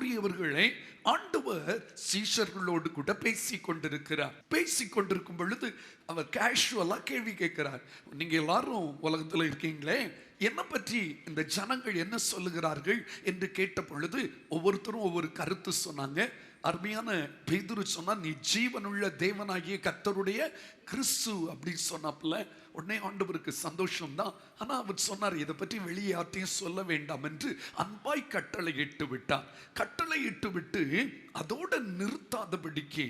அன்புக்குரியவர்களே, ஆண்டவர் சீஷர்களோடு கூட பேசிக் கொண்டிருக்கும் பொழுது அவர் கேஷுவலா கேள்வி கேட்கிறார். நீங்க எல்லாரும் உலகத்துல இருக்கீங்களே, என்ன பற்றி இந்த ஜனங்கள் என்ன சொல்லுகிறார்கள் என்று கேட்ட பொழுது ஒவ்வொருத்தரும் ஒவ்வொரு கருத்து சொன்னாங்க. அருமையான பேதுரு சொன்னா, நீ ஜீவனுள்ள தேவனாகிய கர்த்தருடைய கிறிஸ்து அப்படின்னு சொன்னாப்புல உடனே ஆண்டவருக்கு சந்தோஷம் தான். ஆனா அவர் சொன்னார், இதை பற்றி வெளியே யார்ட்டையும் சொல்ல வேண்டாம் என்று அன்பாய் கட்டளையிட்டு விட்டு அதோட நிறுத்தாதபடிக்கு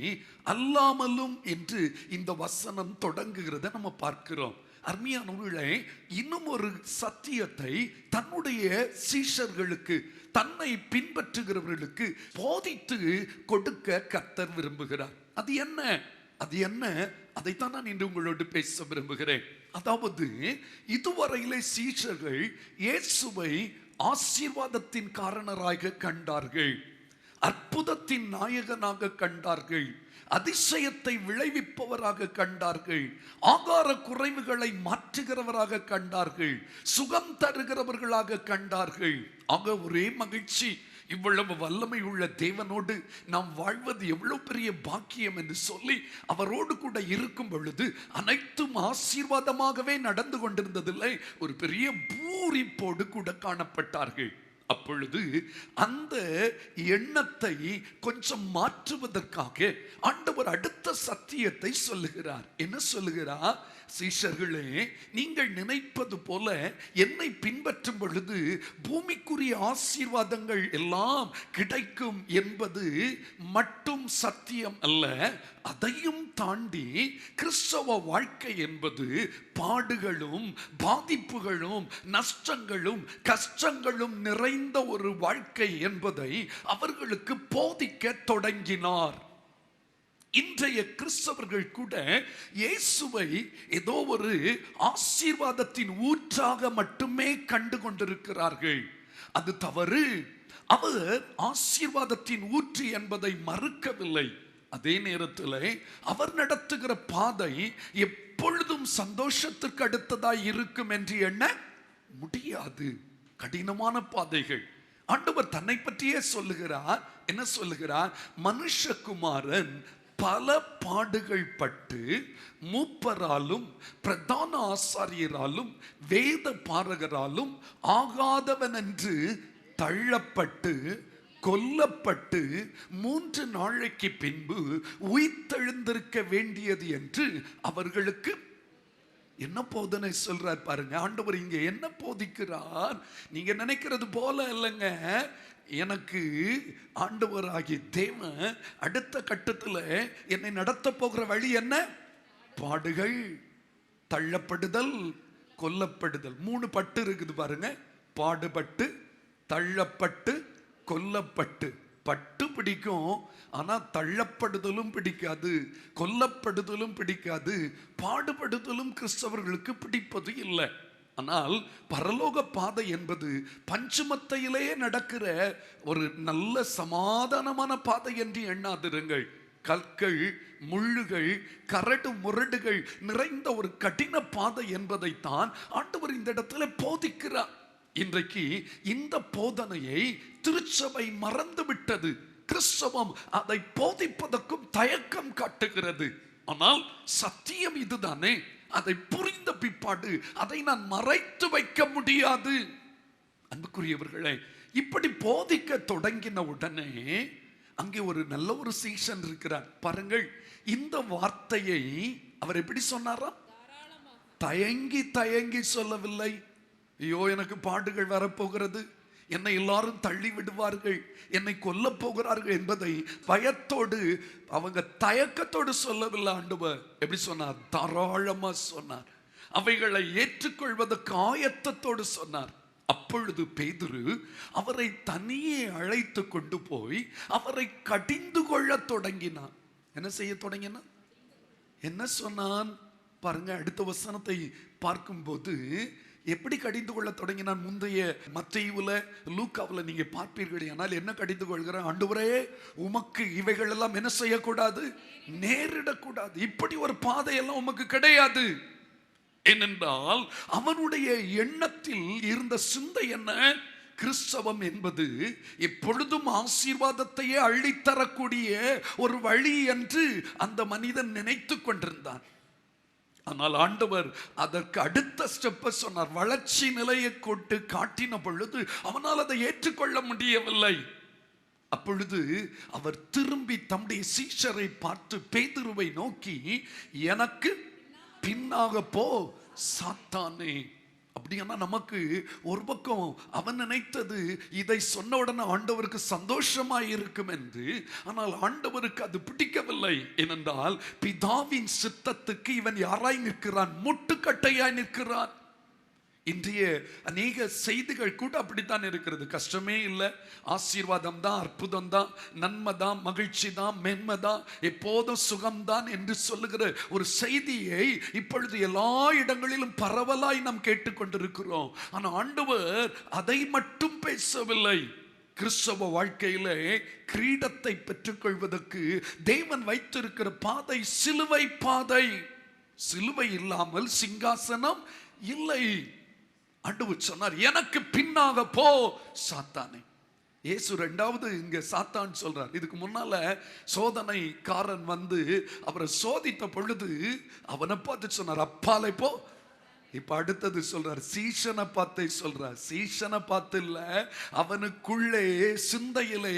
அல்லாமலும் என்று இந்த வசனம் தொடங்குகிறத நம்ம பார்க்கிறோம். அருமையானவர்களே, இன்னும் ஒரு சத்தியத்தை தன்னுடைய சீஷர்களுக்கு, தன்னை பின்பற்றுகிறவர்களுக்கு போதித்து கொடுக்க கர்த்தர் விரும்புகிறார். அது என்ன அதைத்தான் நான் இன்று உங்களோடு பேச விரும்புகிறேன். அதாவது, இதுவரையிலே சீஷர்கள் இயேசுவை ஆசீர்வாதத்தின் காரணராக கண்டார்கள், அற்புதத்தின் நாயகனாக கண்டார்கள், அதிசயத்தை விளைவிப்பவராக கண்டார்கள், ஆகார குறைவுகளை மாற்றுகிறவராக கண்டார்கள், சுகம் தருகிறவர்களாக கண்டார்கள். ஆக ஒரே மகிழ்ச்சி, இவ்வளவு வல்லமை உள்ள தேவனோடு நாம் வாழ்வது எவ்வளவு பெரிய பாக்கியம் என்று சொல்லி அவரோடு கூட இருக்கும் பொழுது அனைத்தும் ஆசீர்வாதமாகவே நடந்து கொண்டிருந்ததில்லை, ஒரு பெரிய பூரிப்போடு கூட காணப்பட்டார்கள். அப்பொழுது அந்த எண்ணத்தை கொஞ்சம் மாற்றுவதற்காக ஆண்டவர் அடுத்த சத்தியத்தை சொல்லுகிறார். என்ன சொல்லுகிறார்? சீஷர்களே, நீங்கள் நினைப்பது போல என்னை பின்பற்றும் பொழுது பூமிக்குரிய ஆசீர்வாதங்கள் எல்லாம் கிடைக்கும் என்பது மட்டும் சத்தியம் அல்ல. அதையும் தாண்டி கிறிஸ்தவ வாழ்க்கை என்பது பாடுகளும் பாதிப்புகளும் நஷ்டங்களும் கஷ்டங்களும் நிறைந்த ஒரு வாழ்க்கை என்பதை அவர்களுக்கு போதிக்க தொடங்கினார். இன்றைய கிறிஸ்தவர்கள் கூட இயேசுவை ஏதோ ஒரு ஆசீர்வாதத்தின் ஊற்றாக மட்டுமே கண்டு கொண்டிருக்கிறார்கள். அது தவறு. அவர் ஆசீர்வாதத்தின் ஊற்று என்பதை மறுக்கவில்லை. அதே நேரத்தில் அவர் நடத்துகிற பாதை எப்பொழுதும் சந்தோஷத்திற்கு அடுத்ததாய் இருக்கும் என்று எண்ண முடியாது. கடினமான பாதைகள். ஆண்டவர் தன்னை பற்றியே சொல்லுகிறார். என்ன சொல்லுகிறார்? மனுஷகுமாரன் பல பாடுகள் பட்டு மூப்பராலும் பிரதான ஆசாரியராலும் வேத பாரகராலும் ஆகாதவன் என்று தள்ளப்பட்டு கொல்லப்பட்டு 3 நாளைக்கு பின்பு உயிர்த்தெழுந்திருக்க வேண்டியது என்று அவர்களுக்கு என்ன போதனை சொல்றார் பாருங்க. ஆண்டவர் இங்க என்ன போதிக்கிறார்? நீங்க நினைக்கிறது போல இல்லைங்க. எனக்கு ஆண்டவராகிய தேவன் அடுத்த கட்டத்தில் என்னை நடத்த போகிற வழி என்ன? பாடுகள், தள்ளப்படுதல், கொல்லப்படுதல். 3 பட்டு இருக்குது பாருங்க. பாடுபட்டு, தள்ளப்பட்டு, கொல்லப்பட்டு. பட்டு பிடிக்கும், ஆனா தள்ளப்படுதலும் பிடிக்காது, கொல்லப்படுதலும் பிடிக்காது, பாடுபடுதலும் கிறிஸ்தவர்களுக்கு பிடிப்பது இல்லை. ஆனால் பரலோக பாதை என்பது பஞ்சமத்தையிலே நடக்கிற ஒரு நல்ல சமாதானமான பாதை என்று எண்ணாதிருங்கள். கற்கள், முள்ளுகள், கரடு முரடுகள் நிறைந்த ஒரு கடின பாதை என்பதைத்தான் ஆண்டவர் இந்த இடத்துல போதிக்கிறார். இன்றைக்கு இந்த போதனையை திருச்சபை மறந்து விட்டது. கிறிஸ்தவம் அதை போதிப்பதற்கும் தயக்கம் காட்டுகிறது. ஆனால் சத்தியம் இதுதானே. அதை புரிந்த பிற்பாடு அதை நான் மறைத்து வைக்க முடியாது. அன்புக்குரியவர்களே, இப்படி போதிக்க தொடங்கின உடனே அங்கே ஒரு நல்ல ஒரு சீஷன் இருக்கிறார் பாருங்கள். இந்த வார்த்தையை அவர் எப்படி சொன்னாரா? தயங்கி தயங்கி சொல்லவில்லை. ஐயோ, எனக்கு பாடுகள் வரப்போகிறது, என்னை எல்லாரும் தள்ளி விடுவார்கள், என்னை கொல்ல போகிறார்கள் என்பதை பயத்தோடு, அவங்க தயக்கத்தோடு சொல்லவில்லை. ஆண்டவர் எப்படி சொன்னார்? தாராளமா சொன்னார். அவைகளை ஏற்றுக்கொள்வதற்கு ஆயத்தத்தோடு சொன்னார். அப்பொழுது பேதுரு அவரை தனியே அழைத்து கொண்டு போய் அவரை கடிந்து கொள்ள தொடங்கினான். என்ன செய்ய தொடங்கினான்? என்ன சொன்னான் பாருங்க. அடுத்த வசனத்தை பார்க்கும்போது எப்படி கடிந்து கொள்ள தொடங்கினான்? முந்தைய மத்தேயுல, லூக்காவுல நீங்க பார்ப்பீர்கள். ஆனால் என்ன கடிந்து கொள்கிறான்? ஆண்டவரே, உமக்கு இவைகள் எல்லாம் என்ன செய்யக்கூடாது? நேரிடக்கூடாது. இப்படி ஒரு பாதையெல்லாம் உமக்கு கிடையாது. ஏனென்றால் அவனுடைய எண்ணத்தில் இருந்த சிந்தை என்ன? கிறிஸ்தவம் என்பது எப்பொழுதும் ஆசீர்வாதத்தையே அள்ளித்தரக்கூடிய ஒரு வழி என்று அந்த மனிதன் நினைத்து கொண்டிருந்தான். ஆனால் ஆண்டவர் அதற்கு அடுத்த ஸ்டெப்பை சொன்னார். வளர்ச்சி நிலையை கொண்டு காட்டின பொழுது அவனால் அதை ஏற்றுக்கொள்ள முடியவில்லை. அப்பொழுது அவர் திரும்பி தம்முடைய சீஷரை பார்த்து பேதுருவை நோக்கி, எனக்கு பின்னாக போ சாத்தானே. அப்படின்னா நமக்கு ஒரு பக்கம் அவன் நினைத்தது இதை சொன்ன உடனே ஆண்டவருக்கு சந்தோஷமாய் இருக்கும் என்று. ஆனால் ஆண்டவருக்கு அது பிடிக்கவில்லை. ஏனென்றால் பிதாவின் சித்தத்துக்கு இவன் யாராய் நிற்கிறான்? முட்டுக்கட்டையாய் நிற்கிறான். இன்றைய அநேக செய்திகள் கூட அப்படித்தான் இருக்கிறது. கஷ்டமே இல்லை, ஆசீர்வாதம் தான், அற்புதம் தான், நன்மை தான், மகிழ்ச்சி தான், மென்மை தான், எப்போதும் சுகம்தான் என்று சொல்லுகிற ஒரு செய்தியை இப்பொழுது எல்லா இடங்களிலும் பரவலாய் நாம் கேட்டுக்கொண்டிருக்கிறோம். ஆனால் ஆண்டவர் அதை மட்டும் பேசவில்லை. கிறிஸ்தவ வாழ்க்கையிலே கிரீடத்தை பெற்றுக்கொள்வதற்கு தேவன் வைத்திருக்கிற பாதை சிலுவை பாதை. சிலுவை இல்லாமல் சிங்காசனம் இல்லை. ஆண்டவர் சொன்னார், எனக்கு பின்னாக போ சாத்தானே. இயேசு ரெண்டாவது இங்க சாத்தான் சொல்றார். இதுக்கு முன்னால சோதனைக்காரன் வந்து அவரை சோதித்த பொழுது அவனை பார்த்து சொன்னார், அப்பாலே போ. இப்ப அடுத்தது சொல்றார், சீஷனை பார்த்து சொல்றார். சீஷனை பார்த்து இல்ல, அவனுக்குள்ளே சிந்தையிலே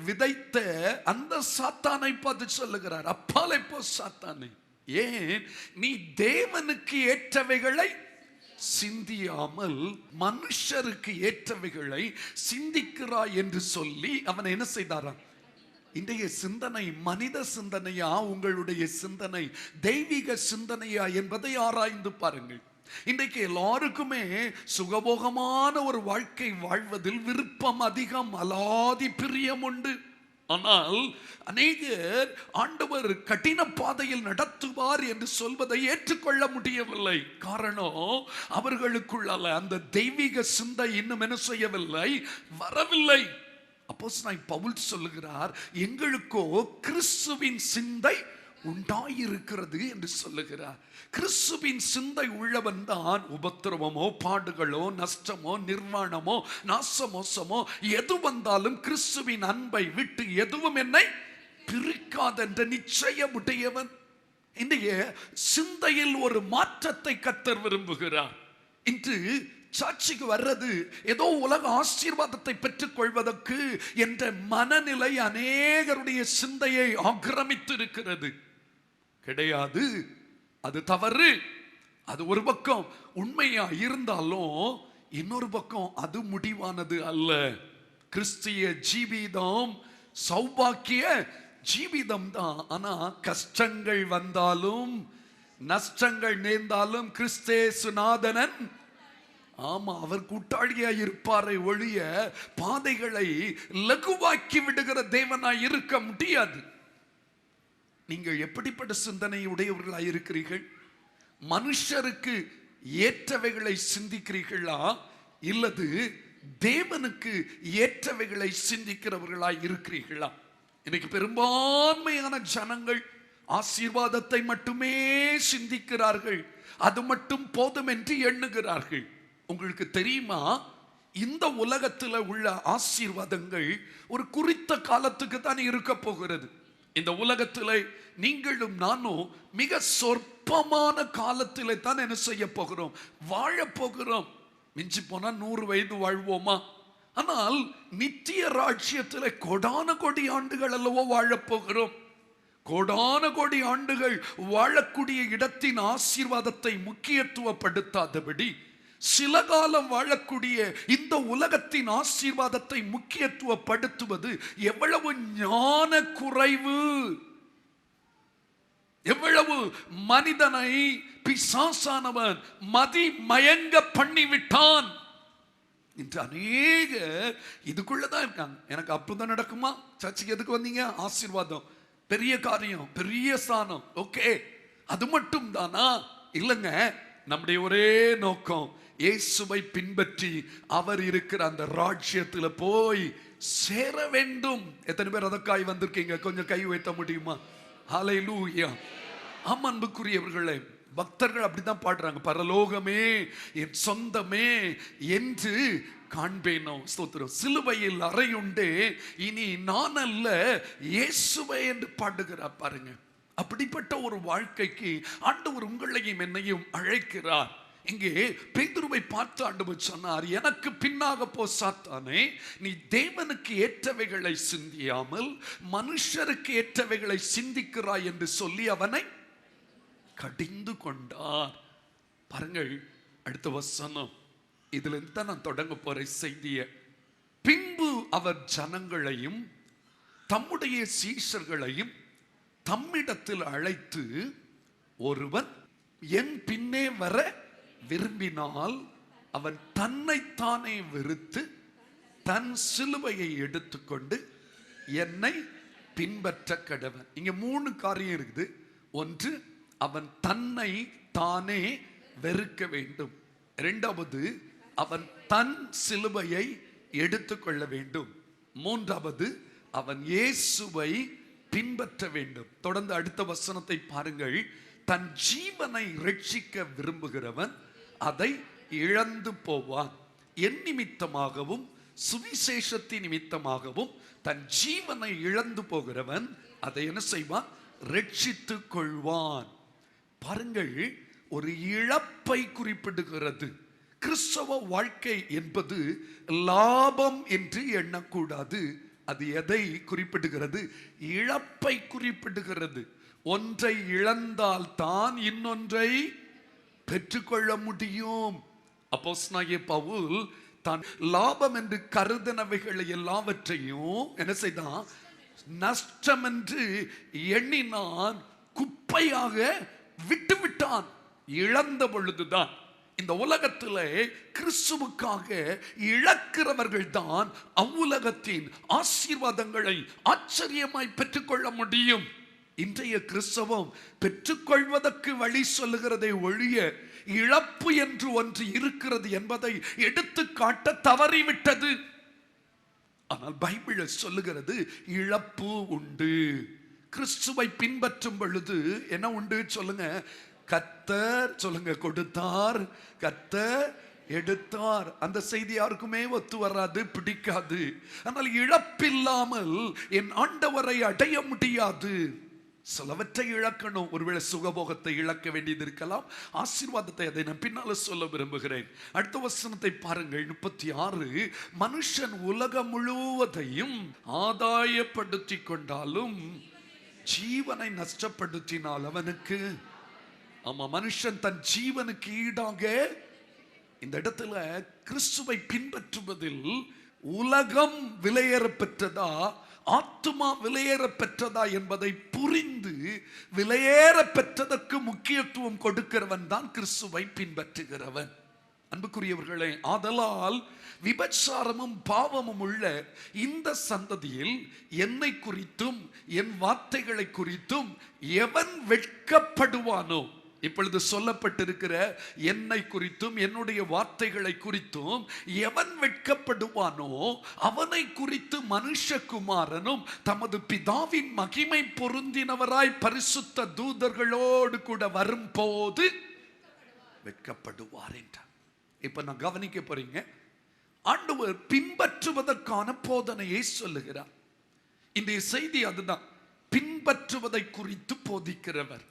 விதைத்த அந்த சாத்தானை பார்த்து சொல்லுகிறார், அப்பாலே போ சாத்தானே. ஏன் நீ தேவனுக்கு ஏற்றவைகளை சிந்தியாமல் மனுஷருக்கு ஏற்றவைகளை சிந்திக்கிறாய் என்று சொல்லி அவனை என்ன செய்தாராம்? இன்றைய சிந்தனை மனித சிந்தனையா, உங்களுடைய சிந்தனை தெய்வீக சிந்தனையா என்பதை ஆராய்ந்து பாருங்கள். இன்றைக்கு எல்லாருக்குமே சுகபோகமான ஒரு வாழ்க்கை வாழ்வதில் விருப்பம் அதிகம், அலாதி பிரியம் உண்டு. ஆனால் அநேகர் ஆண்டவர் கடின பாதையில் நடத்துவார் என்று சொல்வதை ஏற்றுக்கொள்ள முடியவில்லை. காரணம், அவர்களுக்குள்ள அந்த தெய்வீக சிந்தை இன்னும் என்ன செய்யவில்லை, வரவில்லை. அப்போஸ்தலனாகிய பவுல் சொல்லுகிறார், எங்களுக்கோ கிறிஸ்துவின் சிந்தை உண்டாயிருக்கிறது என்று சொல்லுகிறார். கிறிஸ்துவின் சிந்தை உள்ளவன் தான் உபத்திரவமோ, பாடுகளோ, நஷ்டமோ, நிர்வாணமோ, நாசமோசமோ எது வந்தாலும் கிறிஸ்துவின் அன்பை விட்டு எதுவும் என்னை பிரிக்காதென்ற நிச்சயம் உடையவன். இன்றைய சிந்தையில் ஒரு மாற்றத்தை கர்த்தர் விரும்புகிறார். இன்று சாட்சிக்கு வர்றது ஏதோ உலக ஆசீர்வாதத்தை பெற்றுக் கொள்வதற்கு என்ற மனநிலை அநேகருடைய சிந்தையை ஆக்கிரமித்து இருக்கிறது. கிடையாது, அது தவறு. அது ஒரு பக்கம் உண்மையா இருந்தாலும் இன்னொரு பக்கம் அது முடிவானது அல்ல. கிறிஸ்திய ஜீவிதம் சௌபாக்கிய ஜீவிதம் தான். ஆனா கஷ்டங்கள் வந்தாலும் நஷ்டங்கள் நேர்ந்தாலும் கிறிஸ்தேசுநாதனன், ஆமா, அவர் கூட்டாளியா இருப்பாரை ஒழிய பாதைகளை லகுவாக்கி விடுகிற தேவனாய் இருக்க முடியாது. நீங்கள் எப்படிப்பட்ட சிந்தனை உடையவர்களாய் இருக்கிறீர்கள்? மனுஷருக்கு ஏற்றவைகளை சிந்திக்கிறீர்களா, இல்லது தேவனுக்கு ஏற்றவைகளை சிந்திக்கிறவர்களாய் இருக்கிறீர்களா? இன்னைக்கு பெரும்பான்மையான ஜனங்கள் ஆசீர்வாதத்தை மட்டுமே சிந்திக்கிறார்கள், அது மட்டும் போதும் என்று எண்ணுகிறார்கள். உங்களுக்கு தெரியுமா, இந்த உலகத்தில் உள்ள ஆசீர்வாதங்கள் ஒரு குறித்த காலத்துக்கு தான் இருக்க போகிறது. இந்த உலகத்தில் நீங்களும் நானும் மிக சொற்பமான காலத்தில் தான் என்ன செய்ய போகிறோம், வாழ போகிறோம். மிஞ்சி போனா 100 வயது வாழ்வோமா? ஆனால் நித்திய ராஜ்யத்தில் கோடான கோடி ஆண்டுகள் அல்லவோ வாழப் போகிறோம். கோடான கோடி ஆண்டுகள் வாழக்கூடிய இடத்தின் ஆசீர்வாதத்தை முக்கியத்துவப்படுத்தாதபடி சில காலம் வாழக்கூடிய இந்த உலகத்தின் ஆசீர்வாதத்தை முக்கியத்துவப்படுத்துவது எவ்வளவு ஞான குறைவு, எவ்வளவு மனிதனை பிசாசானவன் மதி மயங்க பண்ணிவிட்டான். இன்று அநேக இதுக்குள்ளதான் இருக்காங்க. எனக்கு அப்பதான் நடக்குமா, சர்ச்சுக்கு எதுக்கு வந்தீங்க, ஆசீர்வாதம், பெரிய காரியம், பெரிய ஸ்தானம், ஓகே, அது மட்டும் தானா? இல்லைங்க, நம்முடைய ஒரே நோக்கம் இயேசுவை பின்பற்றி அவர் இருக்கிற அந்த ராஜ்யத்தில் போய் சேர வேண்டும். எத்தனை பேர் அதற்காய் வந்திருக்கீங்க? கொஞ்சம் கை வைத்த முடியுமா? ஹல்லேலூயா. ஆம் அன்புக்குரியவர்களே, பக்தர்கள் அப்படித்தான் பாடுறாங்க, பரலோகமே என் சொந்தமே என்று காண்பேனோ. ஸ்தோத்திரம். சிலுவையில் அறையுண்டே இனி நான் அல்ல இயேசுவே என்று பாடுகிறார். பாருங்க, அப்படிப்பட்ட ஒரு வாழ்க்கைக்கு ஆண்டவர் உங்களையும் என்னையும் அழைக்கிறார். இங்கே பேதுருவை பார்த்து ஆண்டவர் சொன்னார், எனக்கு பின்னாக போ சாத்தானே, நீ தேவனுக்கு ஏற்றவைகளை சிந்தியாமல் மனுஷருக்கு ஏற்றவைகளை சிந்திக்கிறாய் என்று சொல்லி அவனை கடிந்து கொண்டார். பாருங்கள், அடுத்த வசனம், இதுல இருந்து தான் நான் தொடங்க போற செய்திய. பின்பு அவர் ஜனங்களையும் தம்முடைய சீஷர்களையும் தம்மிடத்தில் அழைத்து, ஒருவன் என் பின்னே வர விரும்பினால் அவன் தன்னைத்தானே வெறுத்து தன் சிலுவையை எடுத்துக்கொண்டு என்னை பின்பற்ற கடவன். இங்க 3 காரியம் இருக்குது. ஒன்று, அவன் தன்னை தானே வெறுக்க வேண்டும். இரண்டாவது, அவன் தன் சிலுவையை எடுத்துக்கொள்ள வேண்டும். மூன்றாவது, அவன் இயேசுவை பின்பற்ற வேண்டும். தொடர்ந்து அடுத்த வசனத்தை பாருங்கள். தன் ஜீவனை ரட்சிக்க விரும்புகிறவன் அதை இழந்து போவான். என் நிமித்தமாகவும் சுவிசேஷத்தின் நிமித்தமாகவும் தன் ஜீவனை இழந்து போகிறவன் அதை என்ன செய்வான்? ரட்சித்துக் கொள்வான். பாருங்கள், ஒரு இழப்பை குறிப்பிடுகிறது. கிறிஸ்தவ வாழ்க்கை என்பது லாபம் என்று எண்ணக்கூடாது. அது எதை குறிப்பிடுகிறது? இழப்பை குறிப்பிடுகிறது. ஒன்றை இழந்தால் தான் இன்னொன்றை பெற்றுக்கொள்ள முடியும். அப்போஸ்தலனாகிய பவுல் தான் லாபம் என்று கருதினவைகளை எல்லாவற்றையும் என்ன செய்தான்? நஷ்டம் என்று எண்ணினான், குப்பையாக விட்டுவிட்டான். இழந்த பொழுதுதான். இந்த உலகத்திலே கிறிஸ்துவுக்காக இழக்கிறவர்கள் தான் அவ்வுலகத்தின் ஆசீர்வாதங்களை ஆச்சரியமாய் பெற்றுக்கொள்ள முடியும். இன்றைய கிறிஸ்தவம் பெற்றுக்கொள்வதற்கு வழி சொல்லுகிறதை ஒழிய இழப்பு என்று ஒன்று இருக்கிறது என்பதை எடுத்து காட்ட தவறிவிட்டது. ஆனால் பைபிள் சொல்லுகிறது இழப்பு உண்டு. கிறிஸ்துவை பின்பற்றும் பொழுது என்ன உண்டு சொல்லுங்க? கர்த்தர் சொல்லுங்க, கொடுத்தார், கர்த்தர் எடுத்தார். அந்த செய்தி யாருக்குமே ஒத்து வராது, பிடிக்காது. ஆனால் இழப்பில்லாமல் என் ஆண்டவரை அடைய முடியாது. சிலவற்றை இழக்கணும். ஒருவேளை சுகபோகத்தை இழக்க வேண்டியது இருக்கலாம், ஆசீர்வாதத்தை. அதை நான் பின்னால சொல்ல விரும்புகிறேன். அடுத்த வசனத்தை பாருங்கள், 36. மனுஷன் உலகம் முழுவதையும் ஆதாயப்படுத்தி கொண்டாலும் ஜீவனை நஷ்டப்படுத்தினால் அவனுக்கு, ஆமா, மனுஷன் தன் ஜீவனுக்கு ஈடாக. இந்த இடத்துல கிறிஸ்துவை பின்பற்றுவதில் உலகம் விலையேற பெற்றதா, ஆத்துமா விலையேற பெற்றதா என்பதை புரிந்து விலையேற பெற்றதற்கு முக்கியத்துவம் கொடுக்கிறவன் தான் கிறிஸ்துவை பின்பற்றுகிறவன். அன்புக்குரியவர்களே, ஆதலால் விபச்சாரமும் பாவமும் உள்ள இந்த சந்ததியில் என்னை குறித்தும் என் வார்த்தைகளை குறித்தும் எவன் வெட்கப்படுவானோ, இப்பொழுது சொல்லப்பட்டிருக்கிற என்னை குறித்தும் என்னுடைய வார்த்தைகளை குறித்தும் எவன் வெட்கப்படுவானோ அவனை குறித்து மனுஷகுமாரனும் தமது பிதாவின் மகிமை பொருந்தினவராய் பரிசுத்த தூதர்களோடு கூட வரும்போது வெட்கப்படுவார் என்றார். இப்ப நான் கவனிக்க போறீங்க, ஆண்டவர் பின்பற்றுவதற்கான போதனையை சொல்லுகிறார். இன்றைய செய்தி அதுதான், பின்பற்றுவதை குறித்து போதிக்கிறவர்.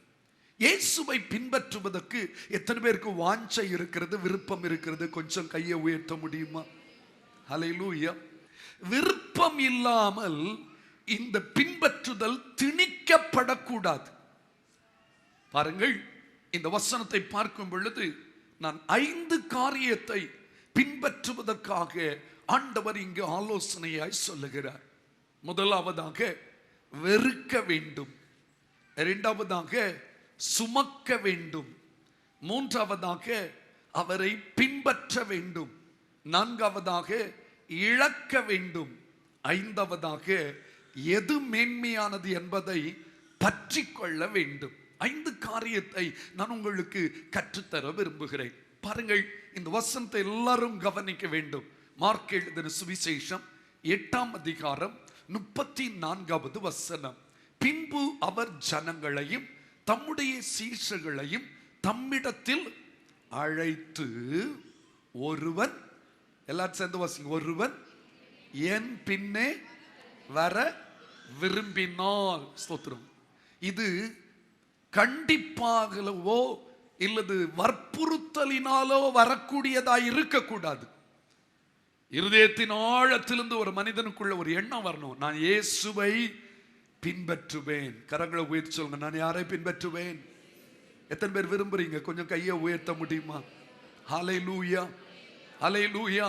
இயேசுவை பின்பற்றுவதற்கு எத்தனை பேருக்கு வாஞ்சை இருக்கிறது, விருப்பம் இருக்கிறது? கொஞ்சம் கையை உயர்த்த முடியுமா? ஹல்லேலூயா. விருப்பம் இல்லாமல் இந்த பின்பற்றுதல் திணிக்கப்படக்கூடாது. பாருங்கள், இந்த வசனத்தை பார்க்கும் பொழுது நான் 5 காரியத்தை பின்பற்றுவதற்காக ஆண்டவர் இங்கு ஆலோசனையாய் சொல்லுகிறார். முதலாவதாக வெறுக்க வேண்டும். இரண்டாவதாக சுமக்க வேண்டும். மூன்றாவதாக அவரை பின்பற்ற வேண்டும். நான்காவதாக இழக்க வேண்டும். ஐந்தாவதாக எது மேன்மையானது என்பதை பற்றி கொள்ள வேண்டும். 5 காரியத்தை நான் உங்களுக்கு கற்றுத்தர விரும்புகிறேன். பாருங்கள், இந்த வசனத்தை எல்லாரும் கவனிக்க வேண்டும். மார்க் எழுதின சுவிசேஷம் 8ஆம் அதிகாரம் 34வது வசனம். பின்பு அவர் ஜனங்களையும் தம்முடைய சீஷர்களையும் தம்மிடத்தில் அழைத்து, ஒருவன் எல்லாரும் சேர்ந்து வாசிங்க. ஒருவன் என் பின்னே வர விரும்பினால். ஸ்தோத்திரம். இது கண்டிப்பாகவோ இல்லது வற்புறுத்தலினாலோ வரக்கூடியதா இருக்கக்கூடாது. இருதயத்தின் ஆழத்திலிருந்து ஒரு மனிதனுக்குள்ள ஒரு எண்ணம் வரணும். நான் இயேசுவை பின்பற்றுவேன். கரங்களை உயர்த்தி சொல்லுங்க. நான் யாரை பின்பற்றுவேன்? எத்தனை பேர் விரும்புறீங்க? கொஞ்சம் கையை உயர்த்த முடியுமா? ஹல்லேலூயா, ஹல்லேலூயா.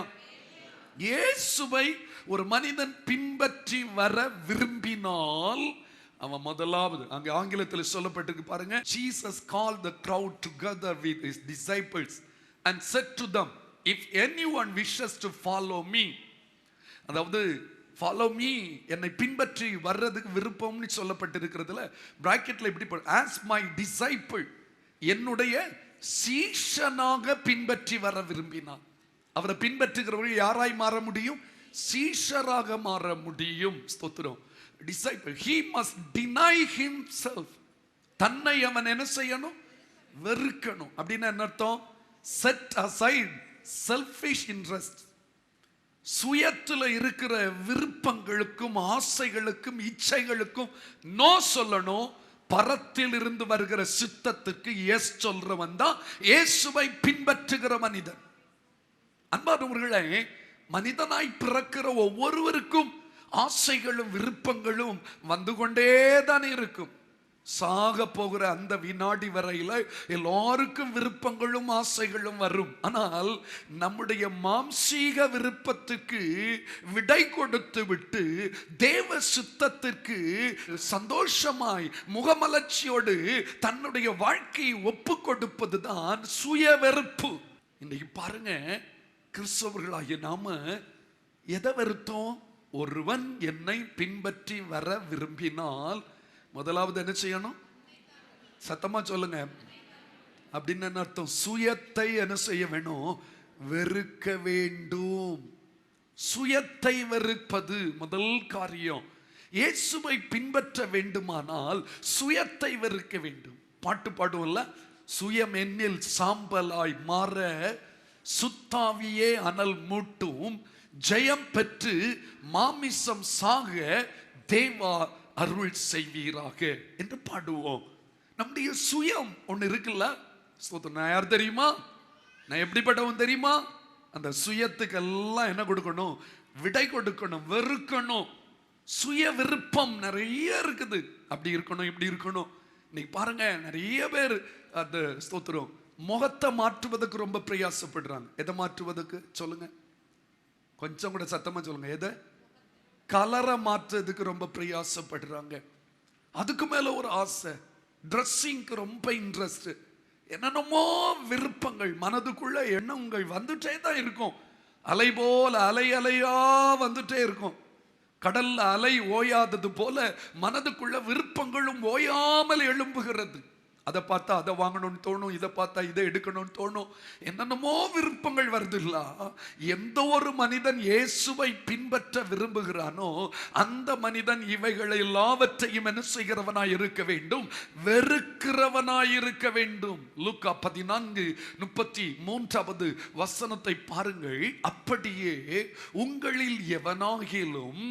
இயேசுவை ஒரு மனிதன் பின்பற்றி வர விரும்பினால் அவன் முதலாவது, அங்க ஆங்கிலத்தில் சொல்லப்பட்டிருக்கு பாருங்க. Jesus called the crowd together with his disciples and said to them, if anyone wishes to follow me, அதாவது follow me, என்னை பின்பற்றி வர்றதுக்கு விருப்பம்னு சொல்லப்பட்டிருக்கிறதுல பிராக்கெட்ல இப்படி போடு, as my disciple, என்னுடைய சீஷனாக பின்பற்றி வர விரும்பினான். அவரை பின்பற்றுகிறவர்கள் யாராய் மாற முடியும்? சீஷராக மாற முடியும். ஸ்தோத்திரம். Disciple, he must deny himself. தன்னை அவன் என்ன செய்யணும்? வெறுக்கணும். அப்படின்னா என்ன அர்த்தம்? set aside selfish interest. சுயத்துல இருக்கிற விருப்பங்களுக்கும் ஆசைகளுக்கும் இச்சைகளுக்கும் நோ சொல்லணும். பரத்தில் இருந்து வருகிற சித்தத்துக்கு எஸ் சொல்றவன் தான் இயேசுவை பின்பற்றுகிற மனிதன். அன்பானவர்களே, மனிதனாய் பிறக்கிற ஒவ்வொருவருக்கும் ஆசைகளும் விருப்பங்களும் வந்து கொண்டே தான் இருக்கும். சாக போகிற அந்த வினாடி வரையில எல்லாருக்கும் விருப்பங்களும் ஆசைகளும் வரும். ஆனால் நம்முடைய மாம்சீக விருப்பத்துக்கு விடை கொடுத்து விட்டு தேவ சித்தத்திற்கு சந்தோஷமாய் முகமலர்ச்சியோடு தன்னுடைய வாழ்க்கையை ஒப்பு கொடுப்பது தான் சுய வெறுப்பு. இன்னைக்கு பாருங்க, கிறிஸ்தவர்களாகிய நாம எதை வெறுத்தோம்? ஒருவன் என்னை பின்பற்றி வர விரும்பினால் முதலாவது என்ன செய்யணும்? சத்தமா சொல்லுங்க. அப்படின்னு என்ன அர்த்தம்? சுயத்தை என்ன செய்ய வேணும்? வெறுக்க வேண்டும். சுயத்தை வெறுப்பது முதல் காரியம். இயேசுவை பின்பற்ற வேண்டுமானால் சுயத்தை வெறுக்க வேண்டும். பாட்டு பாடுவோம்ல, சுயம் என்னில் சாம்பலாய் மாற சுத்தாவியே அனல் மூட்டும், ஜெயம் பெற்று மாமிசம் சாக தேவா அருள் செய்வீராக என்று பாடுவோம். நம்முடைய சுயம் ஒண்ணு இருக்குல்ல. நான் யார் தெரியுமா? நான் எப்படிப்பட்டவன் தெரியுமா? அந்த சுயத்துக்கெல்லாம் என்ன கொடுக்கணும்? விடை கொடுக்கணும், வெறுக்கணும். சுய விருப்பம் நிறைய இருக்குது. அப்படி இருக்கணும், இப்படி இருக்கணும். இன்னைக்கு பாருங்க, நிறைய பேர் அந்த ஸ்தோத்திரம் முகத்தை மாற்றுவதற்கு ரொம்ப பிரயாசப்படுறாங்க. எதை மாற்றுவதற்கு சொல்லுங்க? கொஞ்சம் கூட சத்தமா சொல்லுங்க. எதை? கலரை மாற்றுறதுக்கு ரொம்ப பிரயாசப்படுறாங்க. அதுக்கு மேல ஒரு ஆசை, ட்ரெஸ்ஸிங்க்கு ரொம்ப இன்ட்ரெஸ்ட், என்னென்னமோ விருப்பங்கள், மனதுக்குள்ள எண்ணங்கள் வந்துட்டே தான் இருக்கும். அலை போல அலை அலையா வந்துட்டே இருக்கும். கடல்ல அலை ஓயாதது போல மனதுக்குள்ள விருப்பங்களும் ஓயாமல் எழும்புகிறது. அதை பார்த்தா அதை வாங்கணும்னு தோணும், இதை பார்த்தா இதை எடுக்கணும்னு தோணும், என்னென்னமோ விருப்பங்கள் வருது இல்ல. எந்த ஒரு மனிதன் இயேசுவை பின்பற்ற விரும்புகிறானோ அந்த மனிதன் இவைகளை எல்லாவற்றையும் என்ன செய்கிறவனாய் இருக்க வேண்டும்? வெறுக்கிறவனாய் இருக்க வேண்டும். லூக்கா 14:33 வசனத்தை பாருங்கள். அப்படியே உங்களில் எவனாகிலும்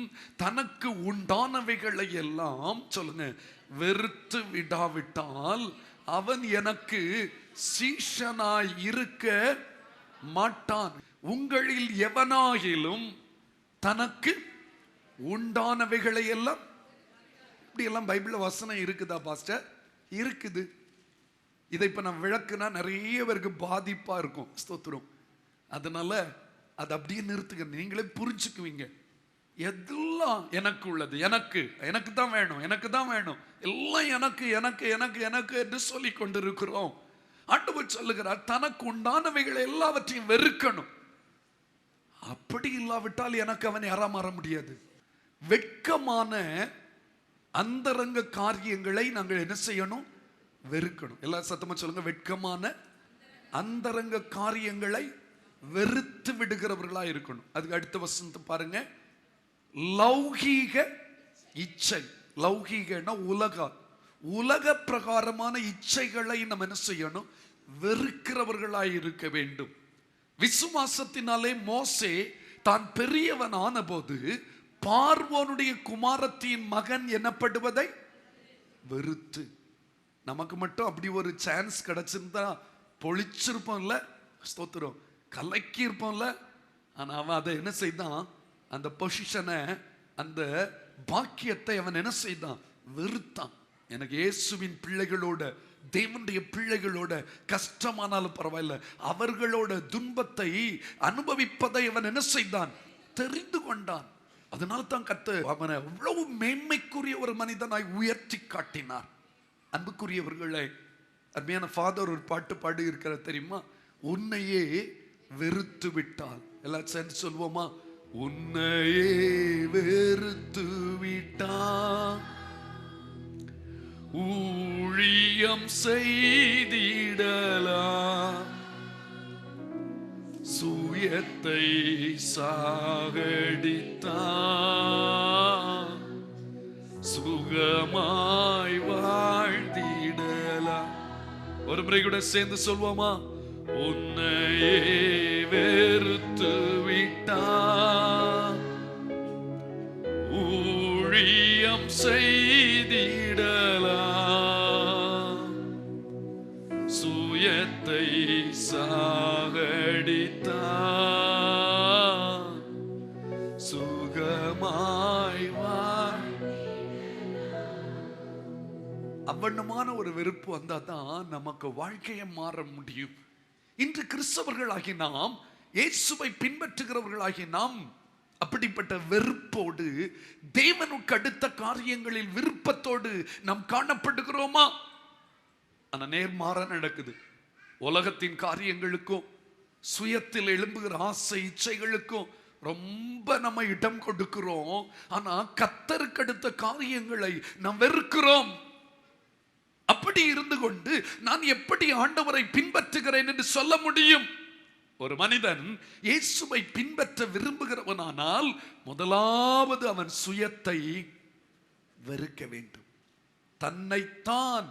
தனக்கு உண்டானவைகளை எல்லாம் சொல்லுங்க வெறுத்து விடாவிட்டால் அவன் எனக்கு சீஷனாய் இருக்க மாட்டான். உங்களில் எவனாகிலும் தனக்கு உண்டானவைகளை எல்லாம், இப்படி எல்லாம் பைபிள்ல வசனம் இருக்குதா பாஸ்டர்? இருக்குது. இதை இப்ப நான் விளக்குனா நிறைய பேருக்கு பாதிப்பா இருக்கும். ஸ்தோத்திரம். அதனால அதை அப்படியே நிறுத்துங்க, நீங்களே புரிஞ்சுக்குவீங்க. எல்லாம் எனக்கு உள்ளது, எனக்கு எனக்கு தான் வேணும், எனக்கு தான் வேணும், எல்லாம் எனக்கு எனக்கு எனக்கு எனக்கு என்று சொல்லி கொண்டிருக்கிறோம். ஆண்டவர் சொல்லுகிறார், தனக்கு உண்டானவைகளை எல்லாவற்றையும் வெறுக்கணும். அப்படி இல்லாவிட்டால் எனக்கு அவன் யாரா மாற முடியாது. வெட்கமான அந்தரங்க காரியங்களை நாங்கள் என்ன செய்யணும்? வெறுக்கணும். எல்லா சத்தமா சொல்லுங்க. வெட்கமான அந்தரங்க காரியங்களை வெறுத்து விடுகிறவர்களா இருக்கணும். அதுக்கு அடுத்த வசனத்தை பாருங்க. லௌகீக இச்சை. லௌகீகன்னா உலக பிரகாரமான இச்சைகளை நம்ம என்ன செய்யணும்? வெறுக்கிறவர்களாய் இருக்க வேண்டும். விசுவாசத்தினாலே மோசே தான் பெரியவன் ஆன போது பார்வோனுடைய குமாரத்தின் மகன் எனப்படுவதை வெறுத்து. நமக்கு மட்டும் அப்படி ஒரு சான்ஸ் கிடைச்சிருந்தா பொழிச்சிருப்போம்ல, ஸ்தோத்திரம், கலக்கி இருப்போம்ல. ஆனா அவன் அதை என்ன செய்தான், அந்த பொசிஷனை, அந்த பாக்கியத்தை அவன் என்ன செய்தான், வெறுத்தான். எனக்கு இயேசுவின் பிள்ளைகளோட, தேவனுடைய பிள்ளைகளோட கஷ்டமானாலும் பரவாயில்ல, அவர்களோட துன்பத்தை அனுபவிப்பதை அவன் என்ன செய்தான், தெரிந்து கொண்டான். அதனால தான் கர்த்தர் அவனை அவ்வளவு மேன்மைக்குரிய ஒரு மனிதனாய் உயர்த்தி காட்டினார். அன்புக்குரியவர்களே, அருமையான ஃபாதர் ஒரு பாட்டு பாடி இருக்கிற தெரியுமா, உன்னையே வெறுத்து விட்டால். எல்லாம் சேர்ந்து சொல்வோமா, உன்னையே வெறுத்து விட்டான் ஊழியம் செய்திடலாம், சுயத்தை சாகடித்தான், சுகமாய் வாழ்ந்திடலாம். ஒரு முறை கூட சேர்ந்து சொல்வோமா, உன்னையே வெறுத்து விட்டான் ஊழியம் செய்திடலாம், சுயத்தை சாகடித்தான், சுகமாய் அவ்வண்ணமான ஒரு வெறுப்பு வந்தா தான் நமக்கு வாழ்க்கையை மாற முடியும். இன்று கிறிஸ்தவர்களாகி நாம், இயேசுவை பின்பற்றுகிறவர்களாகி நாம் அப்படிப்பட்ட வெறுப்போடு, தேவனுக்கு அடுத்த காரியங்களில் விருப்பத்தோடு நாம் காணப்படுகிறோமா? ஆனா நேர்மாற நடக்குது. உலகத்தின் காரியங்களுக்கும் சுயத்தில் எழும்புகிற ஆசை இச்சைகளுக்கும் ரொம்ப நம்ம இடம் கொடுக்கிறோம். ஆனா கர்த்தருக்கு அடுத்த காரியங்களை நாம் வெறுக்கிறோம். அப்படி இருந்து கொண்டு நான் எப்படி ஆண்டவரை பின்பற்றுகிறேன் என்று சொல்ல முடியும்? ஒரு மனிதன் இயேசுவை பின்பற்ற விரும்புகிறவனானால் முதலாவது அவன் சுயத்தை வெறுக்க வேண்டும். தன்னைத்தான்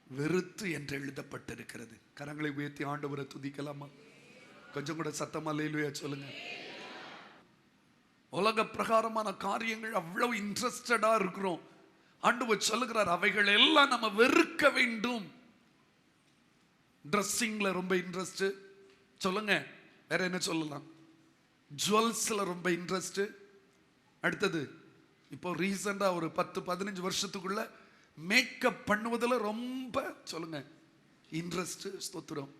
வெறுத்து என்று எழுதப்பட்டிருக்கிறது. கரங்களை உயர்த்தி ஆண்டவரை துதிக்கலாமா? கொஞ்சம் கூட சத்தமா அல்லேலூயா சொல்லுங்க. உலக பிரகாரமான காரியங்கள் அவ்வளவு இன்ட்ரெஸ்டடா இருக்கிறோம். ஆண்டவர் சொல்லுகிறார், அவைகள் எல்லாம் நம்ம வெறுக்க வேண்டும். ட்ரெஸ்ஸிங்ல ரொம்ப இன்ட்ரெஸ்ட், சொல்லுங்க, வேற என்ன சொல்லலாம்? ஜுவல்ஸ்ல ரொம்ப இன்ட்ரெஸ்ட். அடுத்தது இப்போ ரீசெண்டா ஒரு 10-15 வருஷத்துக்குள்ள மேக்கப் பண்ணுவதில் ரொம்ப, சொல்லுங்க, இன்ட்ரெஸ்ட். ஸ்தோத்திரம்.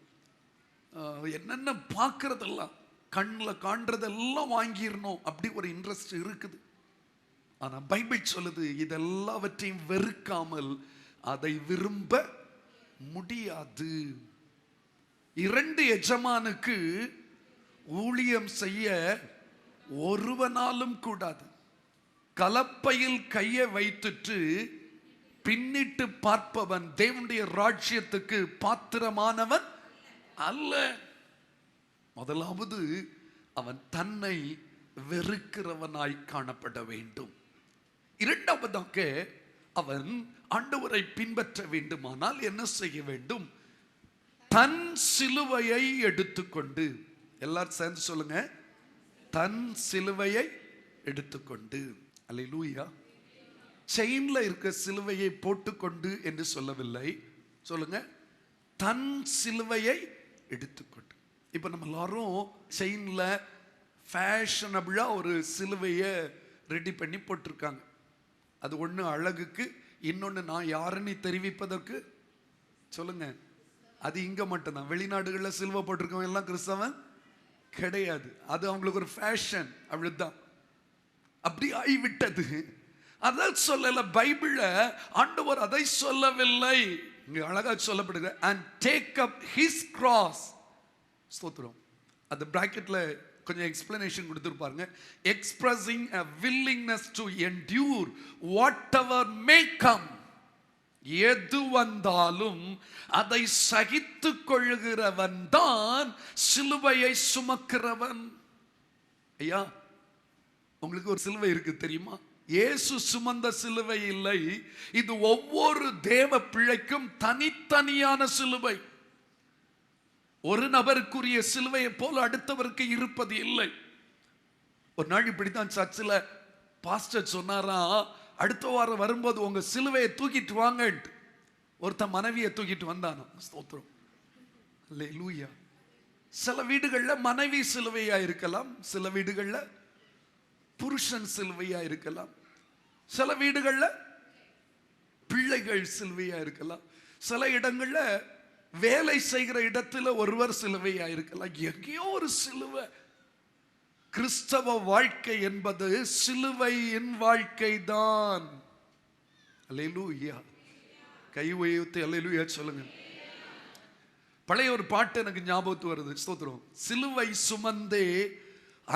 என்னென்ன பார்க்கறதெல்லாம், கண்ணில் காண்றதெல்லாம் வாங்கிடணும், அப்படி ஒரு இன்ட்ரெஸ்ட் இருக்குது. ஆனா பைபிள் சொல்லுது, இதெல்லாவற்றையும் வெறுக்காமல் அதை விரும்ப முடியாது. 2 எஜமானுக்கு ஊழியம் செய்ய ஒருவனாலும் கூடாது. கலப்பையில் கையை வைத்துட்டு பின்னிட்டு பார்ப்பவன் தேவனுடைய ராஜ்யத்துக்கு பாத்திரமானவன் அல்ல. முதலாவது அவன் தன்னை வெறுக்கிறவனாய் காணப்பட வேண்டும். இரண்டாவதாக அவன் ஆண்டவரை பின்பற்ற வேண்டுமானால் என்ன செய்ய வேண்டும்? தன் சிலுவையை எடுத்துக்கொண்டு, எல்லாரும் சேர்ந்து சொல்லுங்க, தன் சிலுவையை எடுத்துக்கொண்டு. அல்லேலூயா. செயின்ல இருக்க சிலுவையை போட்டுக்கொண்டு என்று சொல்லவில்லை, சொல்லுங்க, தன் சிலுவையை எடுத்துக்கொண்டு. இப்ப நம்ம எல்லாரும் செயின்ல ஃபேஷனபிளா ஒரு சிலுவையை ரெடி பண்ணி போட்டிருக்காங்க. அது ஒன்று அழகுக்கு, இன்னொன்று நான் யாருன்னு தெரிவிப்பதற்கு. சொல்லுங்க, அது இங்க மட்டும்தான். வெளிநாடுகளில் சிலுவை போட்டிருக்கவங்க எல்லாம் கிறிஸ்தவன் கிடையாது. அது அவங்களுக்கு ஒரு ஃபேஷன், அவ்வளவுதான். அப்படி ஆகிவிட்டது. அதான் சொல்லல பைபிள்ல ஆண்டவர், அதை சொல்லவில்லை. இங்க அழகா சொல்லப்படுது, and take up his cross. ஸ்தோத்திரம். அது பிராக்கெட்ல கொஞ்சம் எக்ஸ்பிளனேஷன் கொடுத்துருப்பாருங்க. Expressing a willingness to endure whatever may come. எது வந்தாலும் அதை சகித்துக் கொள்கிறவன் தான் சிலுவையை சுமக்கிறவன். ஐயா, உங்களுக்கு ஒரு சிலுவை இருக்கு தெரியுமா? இயேசு சுமந்த சிலுவை இல்லை, இது ஒவ்வொரு தேவ பிள்ளைக்கும் தனித்தனியான சிலுவை. ஒரு நபருக்குரிய சிலுவையை போல அடுத்தவருக்கு இருப்பது இல்லை. ஒரு நாள் இப்படித்தான் சர்ச்சில் பாஸ்டர் சொன்னாரா, அடுத்த வாரம் வரும்போது உங்க சிலுவையை தூக்கிட்டு வாங்க. ஒருத்தன் மனைவியை தூக்கிட்டு வந்தானோ. ஸ்தோத்திரம், அல்லேலூயா. சில வீடுகள்ல மனைவி சிலுவையா இருக்கலாம், சில வீடுகள்ல புருஷன் சிலுவையா இருக்கலாம், சில வீடுகள்ல பிள்ளைகள் சிலுவையா இருக்கலாம், சில இடங்கள்ல வேலை செய்கிற இடத்துல ஒருவர் சிலுவையா இருக்கலாம். எங்கேயோ ஒரு சிலுவை. கிறிஸ்தவ வாழ்க்கை என்பது சிலுவையின் வாழ்க்கை தான். அல்லேலூயா. கை உயர்த்தி அல்லேலூயா சொல்லுங்க. பழைய ஒரு பாட்டு எனக்கு ஞாபகத்து வருது. ஸ்தோத்திரம். சிலுவை சுமந்தே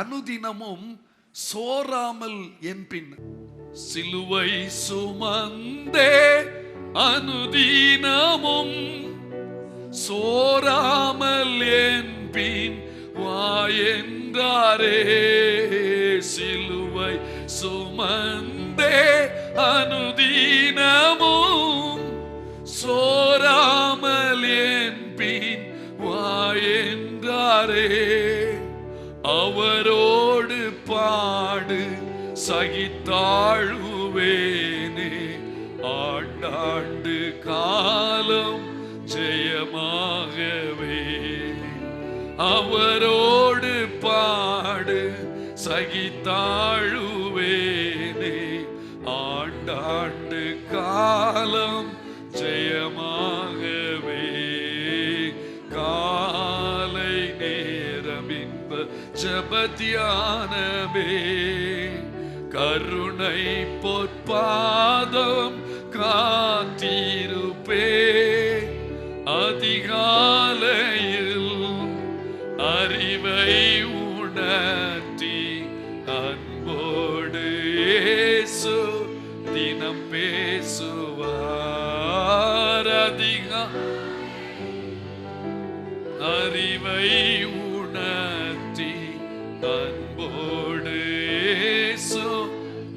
அனுதினமும் சோராமல் என் பின். சிலுவை சுமந்தே அனுதினமும் சோராமல் என் பின் வா என்றாரே. சிலுவை சுமந்தே அனுதினமும் சோராமல் என் பின் வா என்றாரே. அவரோடு பாடு சகித்தாழுவேனே. ஆண்டாண்டு காலம் ஜெயமாகவே. அவரோடு பாடு சகித்தாழுவேனே. ஆண்டாண்டு காலம் ஜெயமாகவே. காலை நேரம் இன்ப ஜபத்தியானமே. கருணை பொற்பாதம் காத்திருப்பே. அதிகாலையில் அறிவை உணர்த்தி அன்போடு இயேசு தினம் பேசுவார். அறிவை உணர்த்தி அன்போடு இயேசு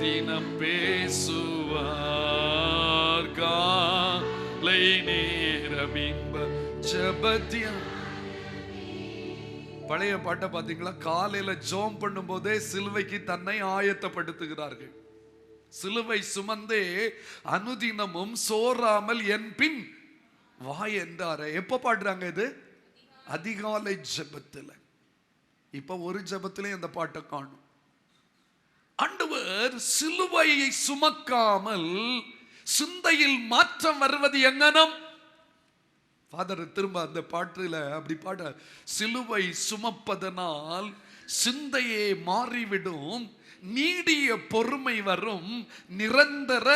தினம் பேசுவார். காலை நேரம் இன்ப ஜபத்தியா. பழைய பாட்டை பார்த்தீங்களா? காலையில ஜோம் பண்ணும் போதே சிலுவைக்கு தன்னை ஆயத்தப்படுத்துகிறார்கள். சிலுவை சுமந்தே அனுதினமும் சோராமல் என் பின் வா என்றார. எப்ப பாடுறாங்க இது? அதிகாலை ஜெபத்துல. இப்ப ஒரு ஜெபத்திலே அந்த பாட்டை காணும். ஆண்டவர் சிலுவையை சுமக்காமல் சிந்தையில் மாற்றம் வருவது எங்கனம்? ஃபாதர் திரும்ப அந்த பாட்டுல அப்படி பாட, சிலுவை சுமப்பதனால் சிந்தையே மாறிவிடும், நீடிய பொறுமை வரும், நிரந்தர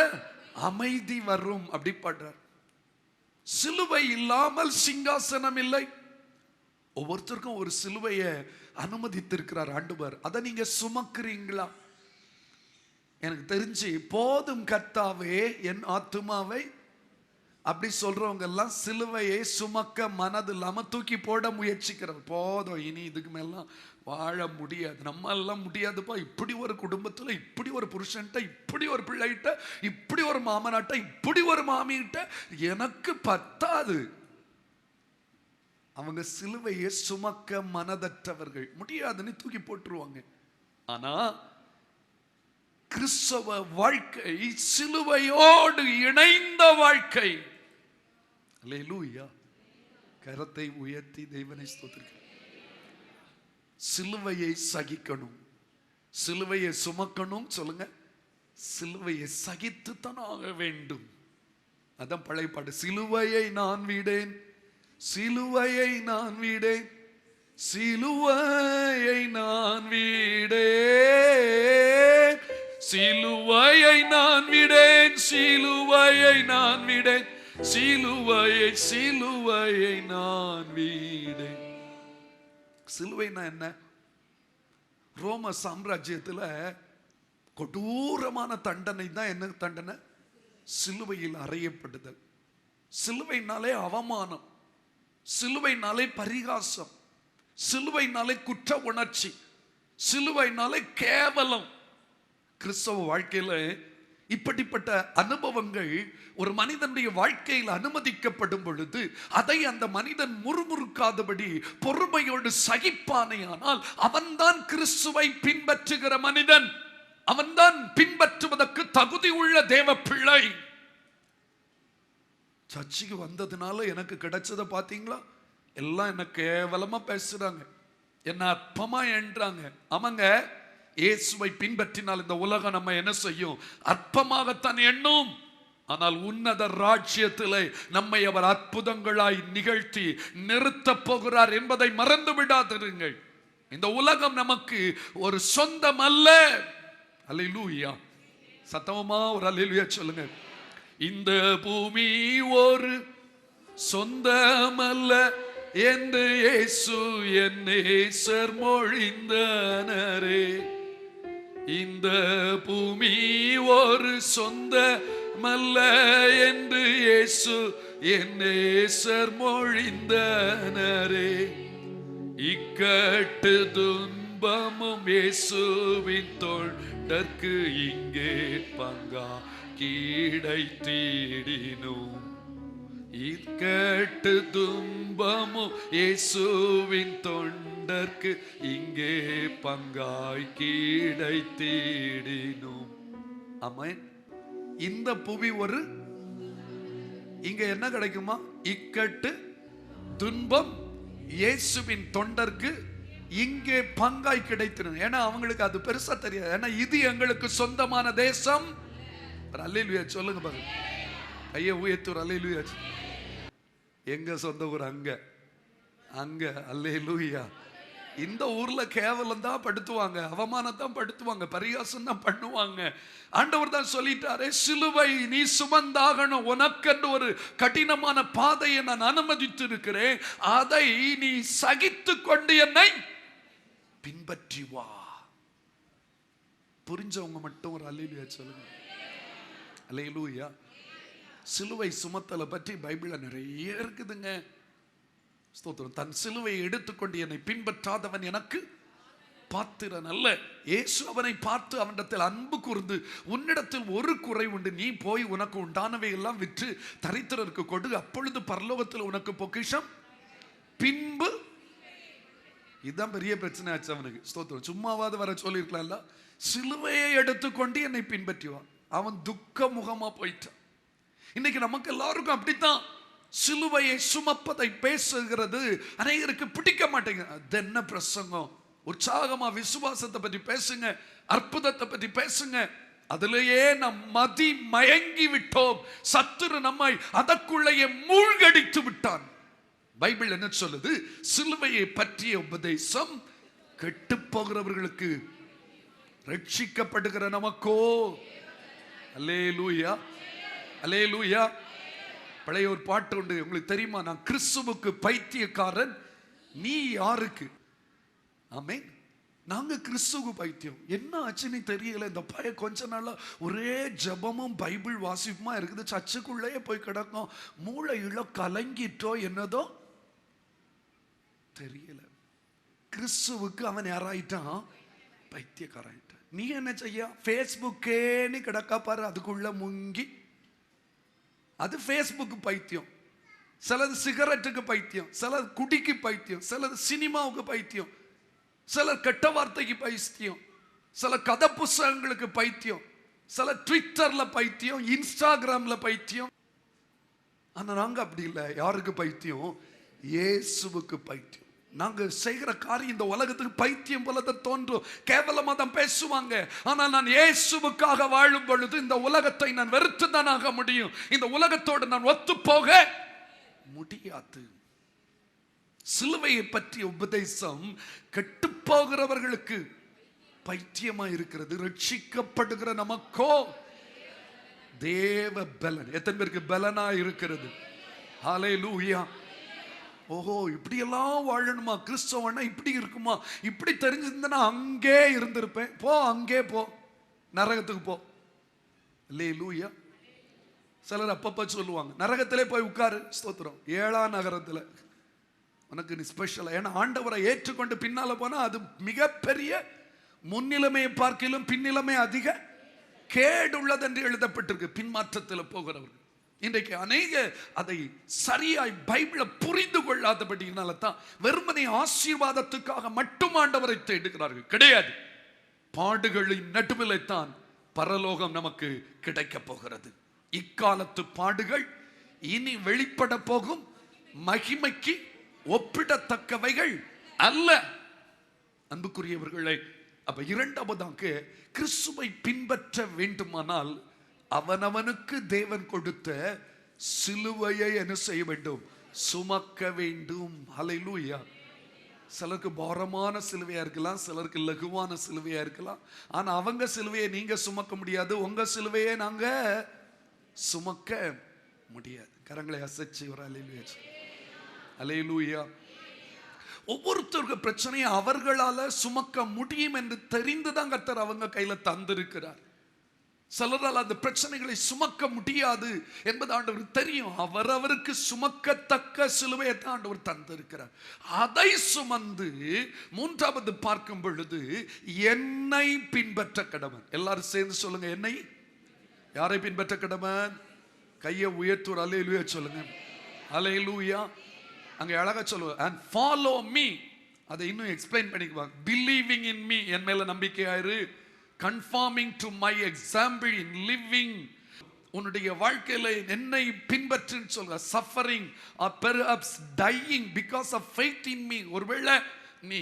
அமைதி வரும். அப்படி பாடுறார். சிலுவை இல்லாமல் சிங்காசனம் இல்லை. ஒவ்வொருத்தருக்கும் ஒரு சிலுவையை அனுமதித்திருக்கிறார் ஆண்டவர். அதை நீங்க சுமக்கிறீங்களா? எனக்கு தெரிஞ்சு போதும் கர்த்தாவே என் ஆத்துமாவை அப்படி சொல்றவங்க எல்லாம் சிலுவையை சுமக்க மனது இல்லாம தூக்கி போட முயற்சிக்கிறார். போதும், இனி இதுக்கு மேலாம் வாழ முடியாது, நம்ம எல்லாம் முடியாதுப்பா. இப்படி ஒரு குடும்பத்துல, இப்படி ஒரு புருஷன்ட்ட, இப்படி ஒரு பிள்ளைகிட்ட, இப்படி ஒரு மாமனாட்ட, இப்படி ஒரு மாமிகிட்ட எனக்கு பத்தாது. அவங்க சிலுவையை சுமக்க மனதற்றவர்கள், முடியாதுன்னு தூக்கி போட்டுருவாங்க. ஆனா கிறிஸ்தவ வாழ்க்கை சிலுவையோடு இணைந்த வாழ்க்கை. அல்லேலூயா. கரத்தை உயர்த்தி தேவனை ஸ்தோத்திரிக்கிறேன். சிலுவையை சகிக்கணும், சிலுவையை சுமக்கணும். சொல்லுங்க, சிலுவையை சகித்துத்தான் ஆக வேண்டும். அதான் பழைய பாட்டு. சிலுவையை நான் விடேன், சிலுவையை நான் விடேன், சிலுவையை நான் விடேன், சிலுவையை நான் விடேன், சிலுவையை நான் விடேன், சிலுவையை சிலுவையை நான் விடேன். சிலுவைனா என்ன? ரோம சாம்ராஜ்யத்துல கொடூரமான தண்டனை தான். என்ன தண்டனை? சிலுவையில் அறையப்படுதல். சிலுவைனாலே அவமானம், சிலுவைனாலே பரிகாசம், சிலுவைனாலே குற்ற உணர்ச்சி, சிலுவைனாலே கேவலம். கிறிஸ்தவ வாழ்க்கையில இப்படிப்பட்ட அனுபவங்கள் ஒரு மனிதனுடைய வாழ்க்கையில் அனுமதிக்கப்படும் பொழுது அதை அந்த மனிதன் முறுமுறுக்காதபடி பொறுமையோடு சகிப்பானேயானால் அவன்தான் கிறிஸ்துவை பின்பற்றுகிற மனிதன், அவன்தான் பின்பற்றுவதற்கு தகுதி உள்ள தேவ பிள்ளை. சர்ச்சுக்கு வந்ததுனால எனக்கு கிடைச்சதை பார்த்தீங்களா? எல்லாம் என்ன கேவலமா பேசுறாங்க, என்ன அற்பமா என்றாங்க. ஆமாங்க, இயேசுவை பின்பற்றினால் இந்த உலகம் நம்ம என்ன செய்யும்? அற்பமாகத்தான் எண்ணும். ஆனால் உன்னத ராஜ்யத்திலே நம்மை அவர் அற்புதங்களாய் நிகழ்த்தி நிறுத்த போகிறார் என்பதை மறந்து விடாதிருங்கள். இந்த உலகம் நமக்கு ஒரு சொந்தம் அல்ல. அல்லேலூயா. சத்தமா ஒரு அல்லேலூயா சொல்லுங்க. இந்த பூமி ஒரு சொந்தமல்ல என்று இயேசு என் நேசர் மொழிந்தனரே. இந்த பூமி ஒரு சொந்தமல்ல என்று இயேசு என் நேசர் மொழிந்தனரே. இக்கட்டு துன்பமும் இயேசுவின் தொண்டர்க்கு இங்கே பங்கா கிடைத்திடினும். இக்கட்டு துன்பமும் இயேசுவின் தொண்டர்க்கு இங்கே பங்காய் கிடைத்திடினும். ஆமென். இந்த புவி ஒரு, இங்க என்ன கிடைக்குமா? இக்கட்டு துன்பம் இயேசுவின் தொண்டர்க்கு இங்கே பங்காய் கிடைத்திடும். ஏன்னா அவங்களுக்கு அது பெருசா தெரியாது. ஏன்னா இது எங்களுக்கு சொந்தமான தேசம். அல்லேலூயா சொல்லுங்க பாருங்க. கையை உயர்த்தூர் அல்லேலூயா. எங்க சொந்த ஊர் அங்க அங்க. அல்லேலூயா. இந்த ஊர்ல கேவலம் தான் படுத்துவாங்க, அவமானத்தான் படுத்துவாங்க, பரிகாசம் தான் பண்ணுவாங்க. ஆண்டவர் தான் சொல்லிட்டாரே, சிலுவை நீ சுமந்தாகணும், உனக்கென்று ஒரு கடினமான பாதையை நான் அனுமதித்து இருக்கிறேன், அதை நீ சகித்து கொண்டு என்னை பின்பற்றி வா. புரிஞ்சவங்க மட்டும் ஒரு அல்லேலூயா சொல்லுங்க. அல்லேலூயா. சிலுவை சுமத்தலை பற்றி பைபிள்ல நிறைய இருக்குதுங்க. ஸ்தோத்திரம். தன் சிலுவையை எடுத்துக்கொண்டு என்னை பின்பற்றாதவன் எனக்கு பாத்திரன் அல்ல. இயேசு அவனை பார்த்து அவனிடத்தில் அன்பு கூர்ந்து, உன்னிடத்தில் ஒரு குறை உண்டு, நீ போய் உனக்கு உண்டானவை எல்லாம் விற்று தரித்திரருக்கு கொடு, அப்பொழுது பரலோகத்தில் உனக்கு பொக்கிஷம். பின்பு இதுதான் பெரிய பிரச்சனை ஆச்சு அவனுக்கு. ஸ்தோத்திரம். சும்மாவாது வர சொல்லியிருக்கலாம்ல. சிலுவையை எடுத்துக்கொண்டு என்னை பின்பற்றுவான். அவன் துக்க முகமா போயிட்டான். இன்னைக்கு நமக்கு எல்லாருக்கும் அப்படித்தான். சிலுவையை சுமப்பதை பேசுகிறது அநேகருக்கு பிடிக்க மாட்டேங்குது. அது என்ன பிரசங்கம்? உற்சாகமா விசுவாசத்தை பற்றி பேசுங்க, அற்புதத்தை பற்றி பேசுங்க. அதிலேயே நம் மதி மயங்கி விட்டோம். சத்துரு நம்மை அதற்குள்ளேயே மூழ்கடித்து விட்டான். பைபிள் என்ன சொல்லுது? சிலுவையை பற்றிய உபதேசம் கெட்டு போகிறவர்களுக்கு, ரட்சிக்கப்படுகிற நமக்கோ. அல்லேலூயா, அல்லேலூயா. பழைய ஒரு பாட்டு உண்டு, உங்களுக்கு தெரியுமா? நான் கிறிஸ்துவுக்கு பைத்தியக்காரன், நீ யாருக்கு? ஆமென். நாங்க கிறிஸ்துவுக்கு பைத்தியம். என்ன ஆச்சுன்னு தெரியல. இந்த பைய கொஞ்ச நாளா ஒரே ஜபமும் பைபிள் வாசிப்புமா இருக்குது. சர்ச்சுக்குள்ளேயே போய் கிடக்கும். மூளையில கலங்கிட்டோ என்னதோ தெரியல. கிறிஸ்துவுக்கு அவன் யாராயிட்டான்? பைத்தியக்காரன். நீ என்ன செய்ய? ஃபேஸ்புக்கேன்னு கிடக்கா பாரு, அதுக்குள்ள முங்கி. அது ஃபேஸ்புக்கு பைத்தியம். சிலது சிகரெட்டுக்கு பைத்தியம், சிலது குடிக்கு பைத்தியம், சிலது சினிமாவுக்கு பைத்தியம், சிலர் கெட்ட வார்த்தைக்கு பைத்தியம், சில கதை புஸ்தகங்களுக்கு பைத்தியம், சில ட்விட்டர்ல பைத்தியம், இன்ஸ்டாகிராம்ல பைத்தியம். ஆனா நாங்க அப்படி இல்லை. யாருக்கு பைத்தியம்? இயேசுவுக்கு பைத்தியம். நாங்க செய்கிற காரியம் இந்த உலகத்துக்கு பைத்தியம் போல தான் தோன்றும், கேவலமா தான் பேசுவாங்க. ஆனால் நான் இயேசுவுக்காக வாழும் பொழுது இந்த உலகத்தை நான் வெறுத்து தான் ஆக முடியும். இந்த உலகத்தோடு நான் ஒத்து போக முடியாது. சிலுவையை பற்றிய உபதேசம் கெட்டு போகிறவர்களுக்கு பைத்தியமா இருக்கிறது. ரட்சிக்கப்படுகிற நமக்கோ தேவ பலன். எத்தனை பேருக்கு பலனா இருக்கிறது? ஹல்லேலூயா. ஓஹோ, இப்படி எல்லாம் வாழணுமா? கிறிஸ்தவனா இப்படி இருக்குமா? இப்படி தெரிஞ்சிருந்தா அங்கே இருந்திருப்பேன். போ, அங்கே போ, நரகத்துக்கு போ. அல்லேலூயா. சிலர் அப்பப்ப சொல்லுவாங்க, நரகத்திலே போய் உட்காரு. ஸ்தோத்திரம். 7ஆம் நகரத்துல உனக்கு நீ ஸ்பெஷல். ஏன்னா ஆண்டவரை ஏற்றுக்கொண்டு பின்னால போனா அது மிகப்பெரிய முன்னிலைமையை பார்க்கிலும் பின்னிலைமை அதிக கேடுள்ளது என்று எழுதப்பட்டிருக்கு. பின்மாற்றத்தில் போகிறவர்கள் இன்றைக்கு அநேக அதை சரியாய் பைபிளை புரிந்து கொள்ளாதபடினால தான் வெறுமனை ஆசீர்வாதத்துக்காக மட்டும் ஆண்டவரை தேடுகிறார்கள். கிடையாது. பாடுகளின் நடுவிலே தான் பரலோகம் நமக்கு கிடைக்க போகிறது. இக்காலத்து பாடுகள் இனி வெளிப்பட போகும் மகிமைக்கு ஒப்பிடத்தக்கவைகள் அல்ல. அன்புக்குரியவர்களே, அப்ப இரண்டாவதாக கிறிஸ்துவை பின்பற்ற வேண்டுமானால் அவனவனுக்கு தேவன் கொடுத்த சிலுவையை என்ன செய்ய வேண்டும்? சுமக்க வேண்டும். ஹல்லேலூயா. சிலருக்கு பாரமான சிலுவையா இருக்கலாம், சிலருக்கு லகுவான சிலுவையா இருக்கலாம். ஆனா அவங்க சிலுவையை நீங்க சுமக்க முடியாது, உங்க சிலுவையை நாங்க சுமக்க முடியாது. கரங்களை அசைச்சு ஒரு ஹல்லேலூயா. ஹல்லேலூயா. ஒவ்வொருத்தருக்கு பிரச்சனையை அவர்களால சுமக்க முடியும் என்று தெரிந்துதான் கர்த்தர் அவங்க கையில தந்திருக்கிறார். சிலரால் அந்த பிரச்சனைகளை சுமக்க முடியாது என்பது ஆண்டவர் தெரியும். அவரவருக்கு சுமக்கத்தக்க சிலுவையை தான் ஆண்டவர் தந்திருக்கிறார். அதை சுமந்து மூன்றாவது பார்க்கும் பொழுது என்னை பின்பற்ற கடவன். எல்லாரும் சேர்ந்து சொல்லுங்க, என்னை. யாரை பின்பற்ற கடவன்? கையை உயர்த்துற அல்லேலூயா சொல்லுங்க. அல்லேலூயா. அங்க அழகா சொல்லுவாங்க, and follow me. அதை இன்னும் எக்ஸ்பிளைன் பண்ணிக்குவாங்க. believing in me, என் மேல நம்பிக்கையாயிரு. conforming to my example in living, உன்னுடைய வாழ்க்கையில என்னை பின்பற்றுன்னு சொல்ற. suffering or perhaps dying because of faith in me. ஒருவேளை நீ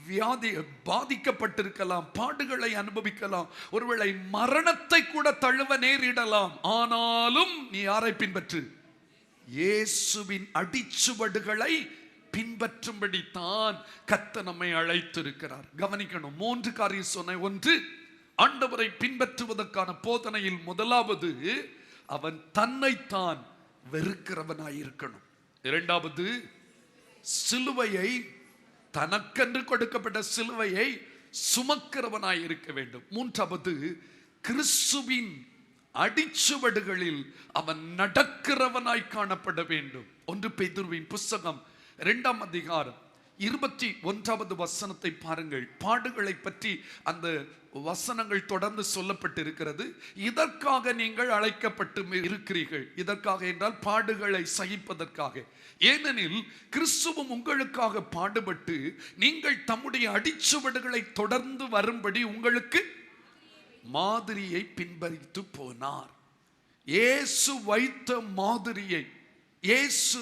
வியாதி பாதிக்கப்பட்டிருக்கலாம், பாடுகளை அனுபவிக்கலாம், ஒருவேளை மரணத்தை கூட தழுவ நேரிடலாம். ஆனாலும் நீ யாரை பின்பற்று? இயேசுவின் அடிச்சுவடுகளை பின்பற்றும்படி தான் கர்த்தர் நம்மை அழைத்திருக்கிறார். கவனிக்கணும், 3 காரியம் சொன்னேன். ஒன்று, ஆண்டவரை பின்பற்றுவதற்கான போதனையில் முதலாவது அவன் தன்னைத்தான் வெறுக்கிறவனாயிருக்கணும். இரண்டாவது, சிலுவையை, தனக்கென்று கொடுக்கப்பட்ட சிலுவையை சுமக்கிறவனாயிருக்க வேண்டும். மூன்றாவது, கிறிஸ்துவின் அடிச்சுவடுகளில் அவன் நடக்கிறவனாய் காணப்பட வேண்டும். 1 பேதுருவின் புஸ்தகம் 2ஆம் அதிகாரம் 21வது வசனத்தை பாருங்கள். பாடுகளை பற்றி அந்த வசனங்கள் தொடர்ந்து சொல்லப்பட்டிருக்கிறது. இதற்காக நீங்கள் அழைக்கப்பட்டு இருக்கிறீர்கள். இதற்காக என்றால் பாடுகளை சகிப்பதற்காக. ஏனெனில் கிறிஸ்துவும் உங்களுக்காக பாடுபட்டு நீங்கள் தம்முடைய அடிச்சுவடுகளை தொடர்ந்து வரும்படி உங்களுக்கு மாதிரியை பின்பற்றித்து போனார். இயேசு வைத்த மாதிரியை, இயேசு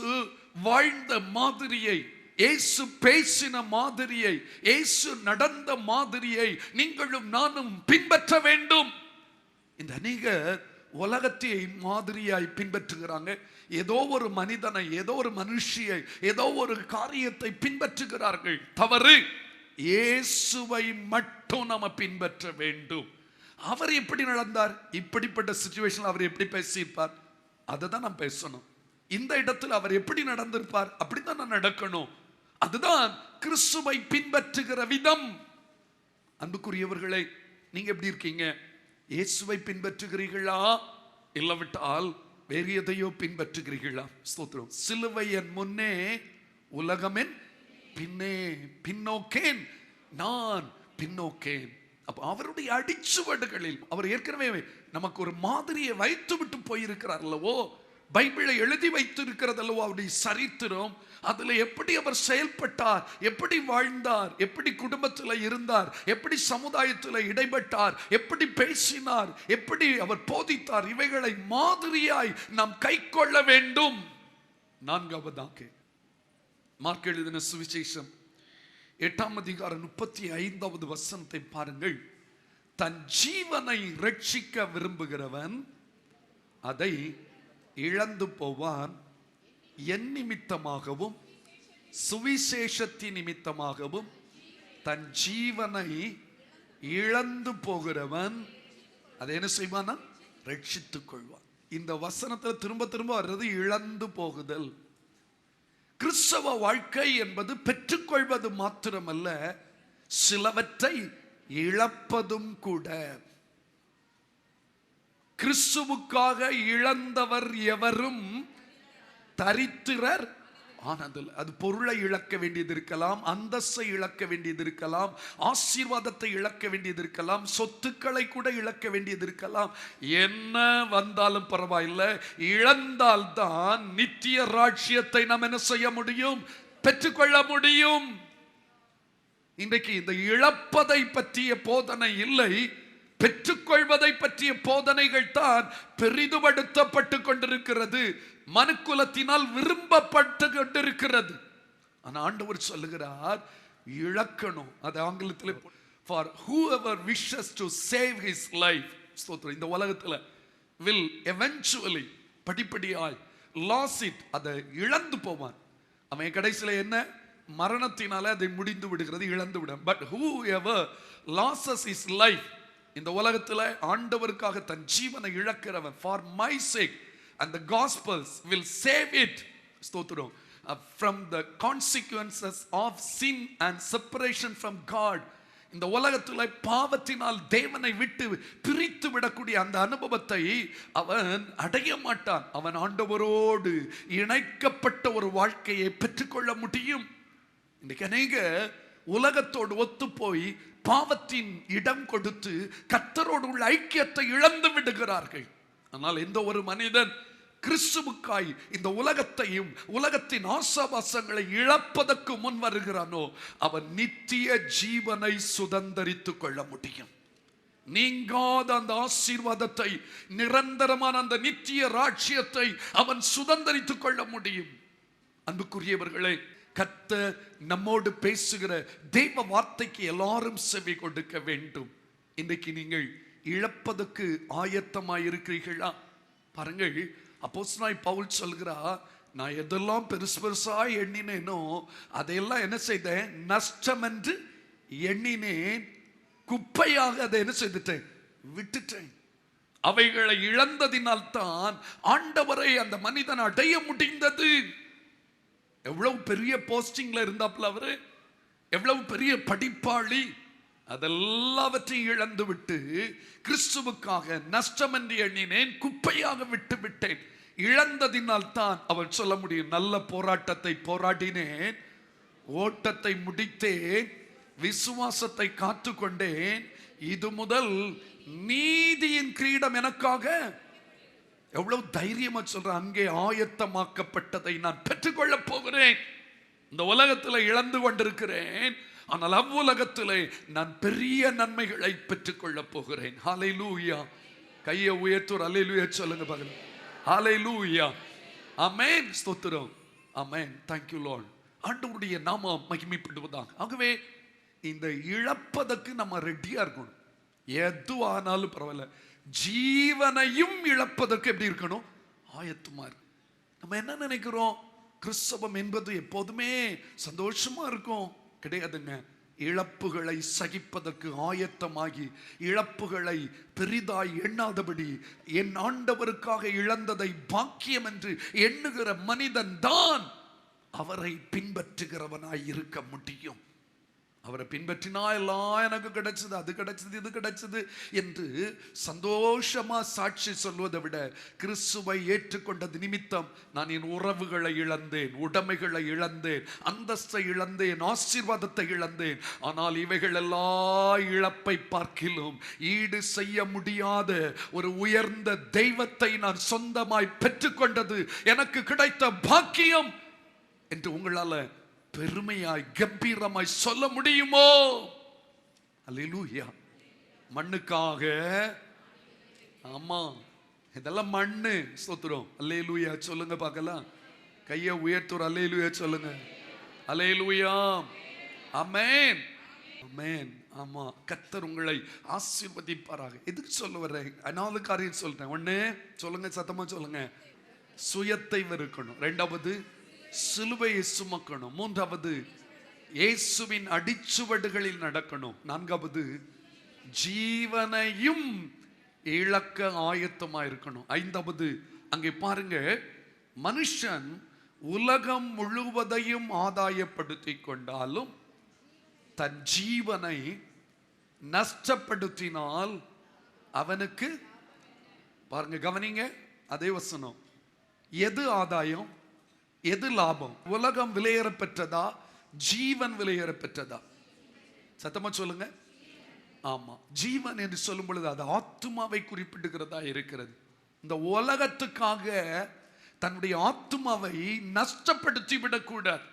வாழ்ந்த மாதிரியை, இயேசு பேசின மாதிரியை, இயேசு நடந்த மாதிரியை நீங்களும் நானும் பின்பற்ற வேண்டும். இந்த அநேகர் உலகத்தை மாதிரியாய் பின்பற்றுகிறாங்க. ஏதோ ஒரு மனிதனை, ஏதோ ஒரு மனுஷியை, ஏதோ ஒரு காரியத்தை பின்பற்றுகிறார்கள். தவறு. இயேசுவை மட்டும் நாம பின்பற்ற வேண்டும். அவர் எப்படி நடந்தார், இப்படிப்பட்ட சிச்சுவேஷன் அவர் எப்படி பேசியிருப்பார், அதை தான் நாம் பேசணும். இந்த இடத்துல அவர் எப்படி நடந்திருப்பார், அப்படித்தான் நான் நடக்கணும். அதுதான் கிறிஸ்துவை பின்பற்றுகிற விதம். அன்புக்குரியவர்களே, நீங்க எப்படி இருக்கீங்க? இயேசுவை பின்பற்றுகிறீர்களா, இல்லாவிட்டால் வேறு எதையோ பின்பற்றுகிறீர்களா? ஸ்தோத்திரம். சிலுவை என் முன்னே, உலகமென் பின்னே. பின்னோக்கேன், நான் பின்னோக்கேன். அப்ப அவருடைய அடிச்சுவடுகளில் அவர் ஏற்கனவே நமக்கு ஒரு மாதிரியை வைத்து விட்டு போயிருக்கிறார் அல்லவோ. பைபிளை எழுதி வைத்திருக்கிறது அல்லவோ அவருடைய சரித்திரம். அதுல எப்படி அவர் செயல்பட்டார், எப்படி வாழ்ந்தார், எப்படி குடும்பத்தில் இருந்தார், எப்படி சமுதாயத்தில் இடைப்பட்டார், எப்படி பேசினார், எப்படி அவர் போதித்தார், இவைகளை மாதிரியாய் நாம் கை கொள்ள வேண்டும். 4வது, மார்க் எழுதின சுவிசேஷம் 8ஆம் அதிகாரம் 35வது வசனத்தை பாருங்கள். தன் ஜீவனை ரட்சிக்க விரும்புகிறவன் அதை இழந்து போவான். என் நிமித்தமாகவும் சுவிசேஷத்தின் நிமித்தமாகவும் தன் ஜீவனை இழந்து போகிறவன் அதை என்ன செய்வானா? ரட்சித்துக் கொள்வான். இந்த வசனத்தில் திரும்ப திரும்ப வர்றது இழந்து போகுதல். கிறிஸ்தவ வாழ்க்கை என்பது பெற்றுக்கொள்வது மாத்திரமல்ல, சிலவற்றை இழப்பதும் கூட. கிறிஸ்துவுக்காக இழந்தவர் எவரும் தரித்திரர் ஆனதில்லை. அது பொருளை இழக்க வேண்டியது இருக்கலாம், அந்தஸ்தை இழக்க வேண்டியது இருக்கலாம், ஆசீர்வாதத்தை இழக்க வேண்டியது இருக்கலாம், சொத்துக்களை கூட இழக்க வேண்டியது இருக்கலாம். என்ன வந்தாலும் பரவாயில்லை, இழந்தால்தான் நித்திய ராஜ்யத்தை நாம் என்ன செய்ய முடியும்? பெற்றுக்கொள்ள முடியும். இன்றைக்கு இந்த இழப்பதை பற்றிய போதனை இல்லை, பெற்றுக்கொள்வதை பற்றிய போதனைகள் தான் பெரிதுபடுத்தப்பட்டு கொண்டிருக்கிறது, மனுக்குலத்தினால் விரும்பப்பட்டு கொண்டிருக்கிறது. ஆனா ஆண்டவர் சொல்லுகிறார், இழக்கணும். அது ஆங்கிலத்தில் for whoever wishes to save his life, இந்த உலகத்துல will eventually படிப்படியாய் lose it, அதை இழந்து போவான். அவன் கடைசியில என்ன? மரணத்தினால அதை முடிந்து விடுகிறது, இழந்து விடும். But whoever loses his life, இந்த உலகத்துல ஆண்டவருக்காக தன் ஜீவனை இழக்கிறவன், for my sake and the gospels will save it, ஸ்தோத்திரம், from the consequences of sin and separation from God. இந்த உலகத்துல பாவத்தினால் தேவனை விட்டு பிரித்து விடக்கூடிய அந்த அனுபவத்தை அவன் அடைய மாட்டான். அவன் ஆண்டவரோடு இணைக்கப்பட்ட ஒரு வாழ்க்கையை பெற்றுக்கொள்ள முடியும். இன்னைக்கு அநேக உலகத்தோடு ஒத்து போய் பாவத்தின் இடம் கொடுத்து கர்த்தரோடு உள்ள ஐக்கியத்தை இழந்து விடுகிறார்கள். ஆனால் எந்த ஒரு மனிதன் கிறிஸ்துவுக்காய் இந்த உலகத்தையும் உலகத்தின் ஆசாபாசங்களை இழப்பதற்கு முன் வருகிறானோ, அவன் நித்திய ஜீவனை சுதந்தரித்துக் கொள்ள முடியும். நீங்காத அந்த ஆசீர்வாதத்தை, நிரந்தரமான அந்த நித்திய ராஜ்யத்தை அவன் சுதந்தரித்துக் கொள்ள முடியும். அன்புக்குரியவர்களே, கர்த்தர் நம்மோடு பேசுகிற தெய்வ வார்த்தைக்கு எல்லாரும் செவி கொடுக்க வேண்டும். இன்றைக்கு நீங்கள் இழப்பதற்கு ஆயத்தமாய் இருக்கிறீர்களா? பாருங்கள், அப்போஸ்தலனாகிய பவுல் சொல்கிறா, நான் எதெல்லாம் பெருசு பெருசாய் எண்ணினேனோ அதையெல்லாம் என்ன செய்தேன்? நஷ்டம் என்று எண்ணினேன், குப்பையாக அதை என்ன செய்துட்டேன்? விட்டுட்டேன். அவைகளை இழந்ததினால் தான் ஆண்டவரை அந்த மனிதன் அடைய முடிந்தது. எவ்வளவு பெரிய போஸ்டிங்ல இருந்தாப்புல அவரு, எவ்வளவு பெரிய படிப்பாளி, அதெல்லாவற்றையும் இழந்து விட்டு கிறிஸ்துவுக்காக நஷ்டம் என்று எண்ணினேன், குப்பையாக விட்டு விட்டேன். இழந்ததினால் தான் அவர் சொல்ல முடியும், நல்ல போராட்டத்தை போராடினேன், ஓட்டத்தை முடித்தேன், விசுவாசத்தை காத்து கொண்டேன், இது முதல் நீதியின் கிரீடம் எனக்காக. எவ்வளவு தைரியமா சொல்ற, அங்கே ஆயத்தமாக்கப்பட்டதை நான் பெற்றுக்கொள்ள போகிறேன். இந்த உலகத்தில் இழந்து கொண்டிருக்கிறேன், ஆனால் அவ்வுலகத்திலே நான் பெரிய நன்மைகளை பெற்றுக்கொள்ள போகிறேன். ஹல்லேலூயா. கையை உயர்த்துற ஹல்லேலூயா சொல்லுங்க பாருங்க. ஹல்லேலூயா. ஆமென். ஸ்தோத்திரம். ஆமென். Thank you Lord. ஆண்டவருடைய நாமம் மகிமைப்படுவதாக. ஆகவே இந்த இழப்பதற்கு நம்ம ரெடியா இருக்கணும். எதுவானாலும் பரவாயில்ல, ஜீவனையும் இழப்பதற்கு எப்படி இருக்கணும்? ஆயத்தமா இருக்கு. நம்ம என்ன நினைக்கிறோம்? கிறிஸ்தவம் என்பது எப்போதுமே சந்தோஷமா இருக்கும். கிடையாதுங்க. இழப்புகளை சகிப்பதற்கு ஆயத்தமாகி, இழப்புகளை பெரிதாய் எண்ணாதபடி, என் ஆண்டவருக்காக இழந்ததை பாக்கியம் என்று எண்ணுகிற மனிதன் தான் அவரை பின்பற்றுகிறவனாய் இருக்க முடியும். அவரை பின்பற்றினா எல்லாம் எனக்கு கிடைச்சது, அது கிடைச்சது, இது கிடைச்சது என்று சந்தோஷமா சாட்சி சொல்வதை விட, கிறிஸ்துவை ஏற்றுக்கொண்டது நிமித்தம் நான் என் உறவுகளை இழந்தேன், உடைமைகளை இழந்தேன், அந்தஸ்தை இழந்தேன், ஆசீர்வாதத்தை இழந்தேன், ஆனால் இவைகள் எல்லாம் இழப்பை பார்க்கிலும் ஈடு செய்ய முடியாத ஒரு உயர்ந்த தெய்வத்தை நான் சொந்தமாய் பெற்றுக்கொண்டது எனக்கு கிடைத்த பாக்கியம் என்று உங்களால பெருமையாய் கம்பீரமாய் சொல்ல முடியுமோ? அல்லேலூயா. மண்ணுக்காக, ஆமா, இதெல்லாம் மண்ணு. ஸ்தோத்திரம். அல்லேலூயா சொல்லுங்க பார்க்கலாம். கையை உயர்த்துற அல்லேலூயா சொல்லுங்க. அல்லேலூயா. ஆமென். ஆமென். ஆமா, கர்த்தர் உங்களை ஆசீர்வதிப்பாராக. எதுக்கு சொல்ல வர்றேன்? 4 காரியம் சொல்றேன். ஒண்ணு சொல்லுங்க, சத்தமா சொல்லுங்க. சுயத்தை வெறுக்கணும். 2வது சிலுவையை சுமக்கணும். 3வது இயேசுவின் அடிச்சுவடுகளில் நடக்கணும். 4வது ஜீவனையும் இழக்க ஆயத்தமா இருக்கணும். 5வது அங்கே பாருங்க, மனுஷன் உலகம் முழுவதையும் ஆதாயப்படுத்தி கொண்டாலும் தன் ஜீவனை நஷ்டப்படுத்தினால் அவனுக்கு, பாருங்க கவனிங்க, அதே வசனம், எது ஆதாயம்? எது லாபம்? உலகம் விலையேற பெற்றதா, ஜீவன் விலையேற பெற்றதா? சத்தமா சொல்லுங்க. ஆமா, ஜீவன் என்று சொல்லும் பொழுது அது ஆத்துமாவை குறிப்பிடுகிறதா இருக்கிறது. இந்த உலகத்துக்காக தன்னுடைய ஆத்துமாவை நஷ்டப்படுத்தி விடக்கூடாது.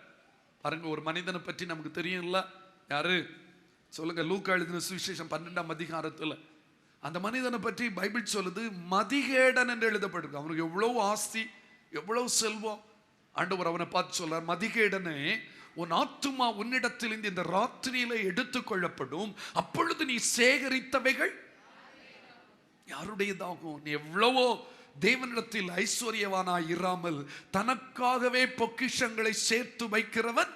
பாருங்க, ஒரு மனிதனை பற்றி நமக்கு தெரியும்ல, யாரு சொல்லுங்க? லூக்கா எழுதின சுவிசேஷம் 12ஆம் அதிகாரத்துல அந்த மனிதனை பற்றி பைபிள் சொல்லுது, மதிகேடன் என்று எழுதப்பட்டிருக்கு. அவனுக்கு எவ்வளவு ஆஸ்தி, எவ்வளவு செல்வம். ஆண்டவர் அவனை பார்த்து சொல்றார், மதிகேடனே, உன் ஆத்துமா உன்னிடத்திலிருந்து இந்த ராத்திரியில எடுத்துக் கொள்ளப்படும். அப்பொழுது நீ சேகரித்தவைகள் யாருடையதாகும்? நீ எவ்வளவோ தேவனிடத்தில் ஐஸ்வர்யவானாய் இராமல் தனக்காகவே பொக்கிஷங்களை சேர்த்து வைக்கிறவன்.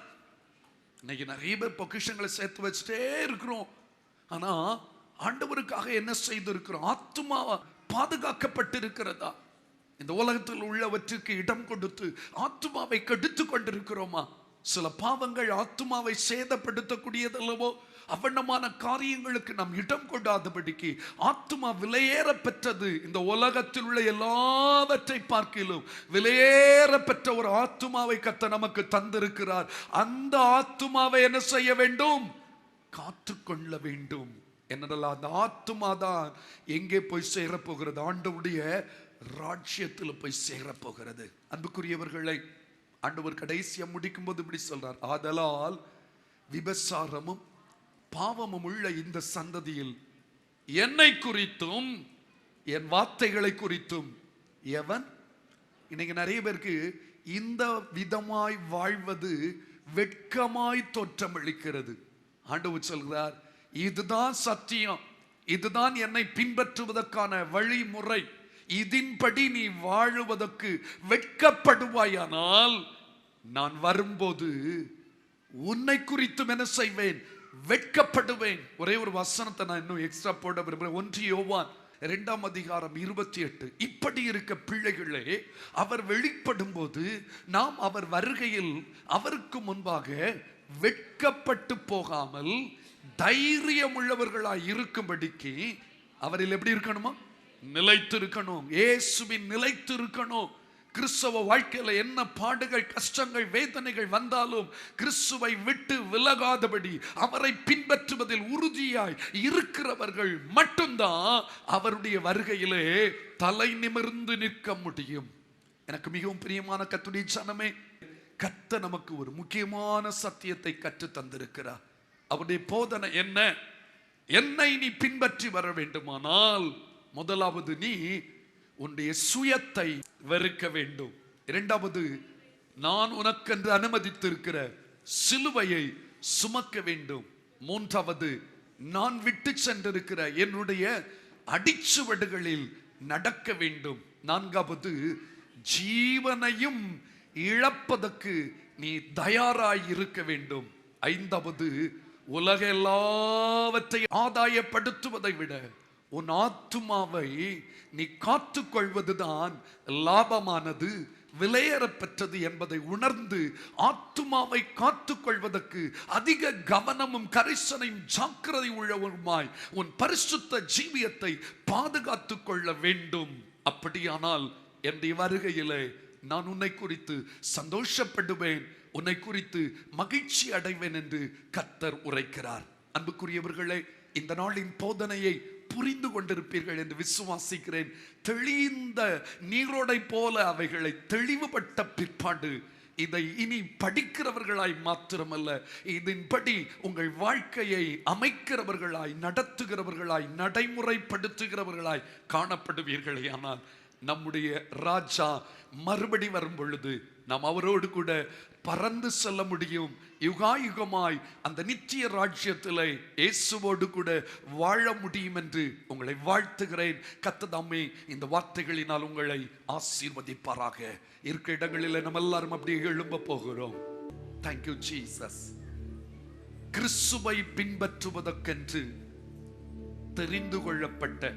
இன்னைக்கு நிறைய பேர் பொக்கிஷங்களை சேர்த்து வச்சுட்டே இருக்கிறோம். ஆனா ஆண்டவருக்காக என்ன செய்திருக்கிறோம்? ஆத்துமா பாதுகாக்கப்பட்டிருக்கிறதா? இந்த உலகத்தில் உள்ளவற்றுக்கு இடம் கொடுத்து ஆத்துமாவை கெடுத்து கொண்டிருக்கிறோமா? சில பாவங்கள் ஆத்துமாவை சேதப்படுத்தக்கூடியதல்லவோ. அவண்ணமான காரியங்களுக்கு நாம் இடம் கொடாதபடிக்கு ஆத்துமா விலையேற பெற்றது. இந்த உலகத்தில் உள்ள எல்லாவற்றை பார்க்கிலும் விலையேற பெற்ற ஒரு ஆத்துமாவை கர்த்தர் நமக்கு தந்திருக்கிறார். அந்த ஆத்துமாவை என்ன செய்ய வேண்டும்? காத்துக்கொள்ள வேண்டும். என்னடா அந்த ஆத்துமா தான் எங்கே போய் சேரப்போகிறது? ஆண்டவருடைய ராஜ்யத்தில் போய் சேரப்போகிறது. அன்புக்குரியவர்களை, ஆண்டவர் கடைசியா முடிக்கும் போது இப்படி சொல்றார், ஆதலால் விபசாரமும் பாவமும் உள்ள இந்த சந்ததியில் என்னை குறித்தும் என் வார்த்தைகளை குறித்தும் எவன். இன்னைக்கு நிறைய பேருக்கு இந்த விதமாய் வாழ்வது வெட்கமாய் தோற்றமளிக்கிறது. ஆண்டவர் சொல்கிறார், இதுதான் சத்தியம், இதுதான் என்னை பின்பற்றுவதற்கான வழிமுறை, இதன்படி நீ வாழுவதற்கு வெட்கப்படுவாயானால் நான் வரும்போது உன்னை குறித்தும் என்ன செய்வேன்? வெட்கப்படுவேன். ஒரே ஒரு வசனத்தை நான் இன்னும் எக்ஸ்ட்ரா போட விரும்புகிறேன். 1 யோவான் 2ஆம் அதிகாரம் 28. இப்படி இருக்க பிள்ளைகளே, அவர் வெளிப்படும் போது நாம் அவர் வருகையில் அவருக்கு முன்பாக வெட்கப்பட்டு போகாமல் தைரியம் உள்ளவர்களாய் இருக்கும்படிக்கு அவரில் எப்படி இருக்கணுமா? நிலைத்து இருக்கணும். இயேசுவின் நிலைத்து இருக்கணும். கிறிஸ்தவ வாழ்க்கையில என்ன பாடுகள், கஷ்டங்கள், வேதனைகள் வந்தாலும் கிறிஸ்துவை விட்டு விலகாதபடி அவரை பின்பற்றுவதில் உறுதியாய் இருக்கிறவர்கள் மட்டும்தான் அவருடைய வருகையிலே தலை நிமிர்ந்து நிற்க முடியும். எனக்கு மிகவும் பிரியமான கர்த்தருடைய ஜனமே, கர்த்தர் நமக்கு ஒரு முக்கியமான சத்தியத்தை கற்று தந்திருக்கிறார். அவருடைய போதனை என்ன? என்னை நீ பின்பற்றி வர வேண்டுமானால் முதலாவது நீ உன்னுடைய சுயத்தை வெறுக்க வேண்டும். இரண்டாவது, நான் உனக்கென்று அனுமதித்திருக்கிற சிலுவையை சுமக்க வேண்டும். மூன்றாவது, நான் விட்டு சென்றிருக்கிற என்னுடைய அடிச்சுவடுகளில் நடக்க வேண்டும். நான்காவது, ஜீவனையும் இழப்பதற்கு நீ தயாராய் இருக்க வேண்டும். ஐந்தாவது, உலக எல்லாவற்றையும் ஆதாயப்படுத்துவதை விட உன் ஆத்துமாவை நீ காத்துக் கொள்வதுதான் லாபமானது, விலையேறப்பெற்றது என்பதை உணர்ந்து ஆத்துமாவை காத்துக் கொள்வதற்கு அதிக கவனமும் கரிசனையும் ஜாக்கிரதை உள்ளவருமாய் உன் பரிசுத்த ஜீவியத்தை பாதுகாத்துக் கொள்ள வேண்டும். அப்படியானால் என்னுடைய வருகையிலே நான் உன்னை குறித்து சந்தோஷப்படுவேன், உன்னை குறித்து மகிழ்ச்சி அடைவேன் என்று கர்த்தர் உரைக்கிறார். அன்புக்குரியவர்களே, இந்த நாளின் போதனையை புரிந்து கொண்டிருப்பீர்கள் என்று விசுவாசிக்கிறேன். தெளிந்த நீரோடை போல அவைகளை தெளிவுபட்ட பிற்பாடு இதை இனி படிக்கிறவர்களாய் மாத்திரமல்ல, இதன்படி உங்கள் வாழ்க்கையை அமைக்கிறவர்களாய், நடத்துகிறவர்களாய், நடைமுறைப்படுத்துகிறவர்களாய் காணப்படுவீர்களே. ஆனால் நம்முடைய ராஜா மறுபடி வரும் பொழுது நாம் அவரோடு கூட பறந்து செல்ல முடியும். யுகாயுகமாய் அந்த நித்திய ராஜ்யத்திலே இயேசுவோடு கூட வாழ முடியும் என்று உங்களை வாழ்த்துகிறேன். கர்த்தர் தாமே இந்த வார்த்தைகளினால் உங்களை ஆசீர்வதிப்பாராக. இருக்கிற இடங்களில் நம்ம எல்லாரும் அப்படியே எழும்ப போகிறோம். Thank you Jesus. கிறிஸ்துவை பின்பற்றுவதற்கென்று தெரிந்து கொள்ளப்பட்ட,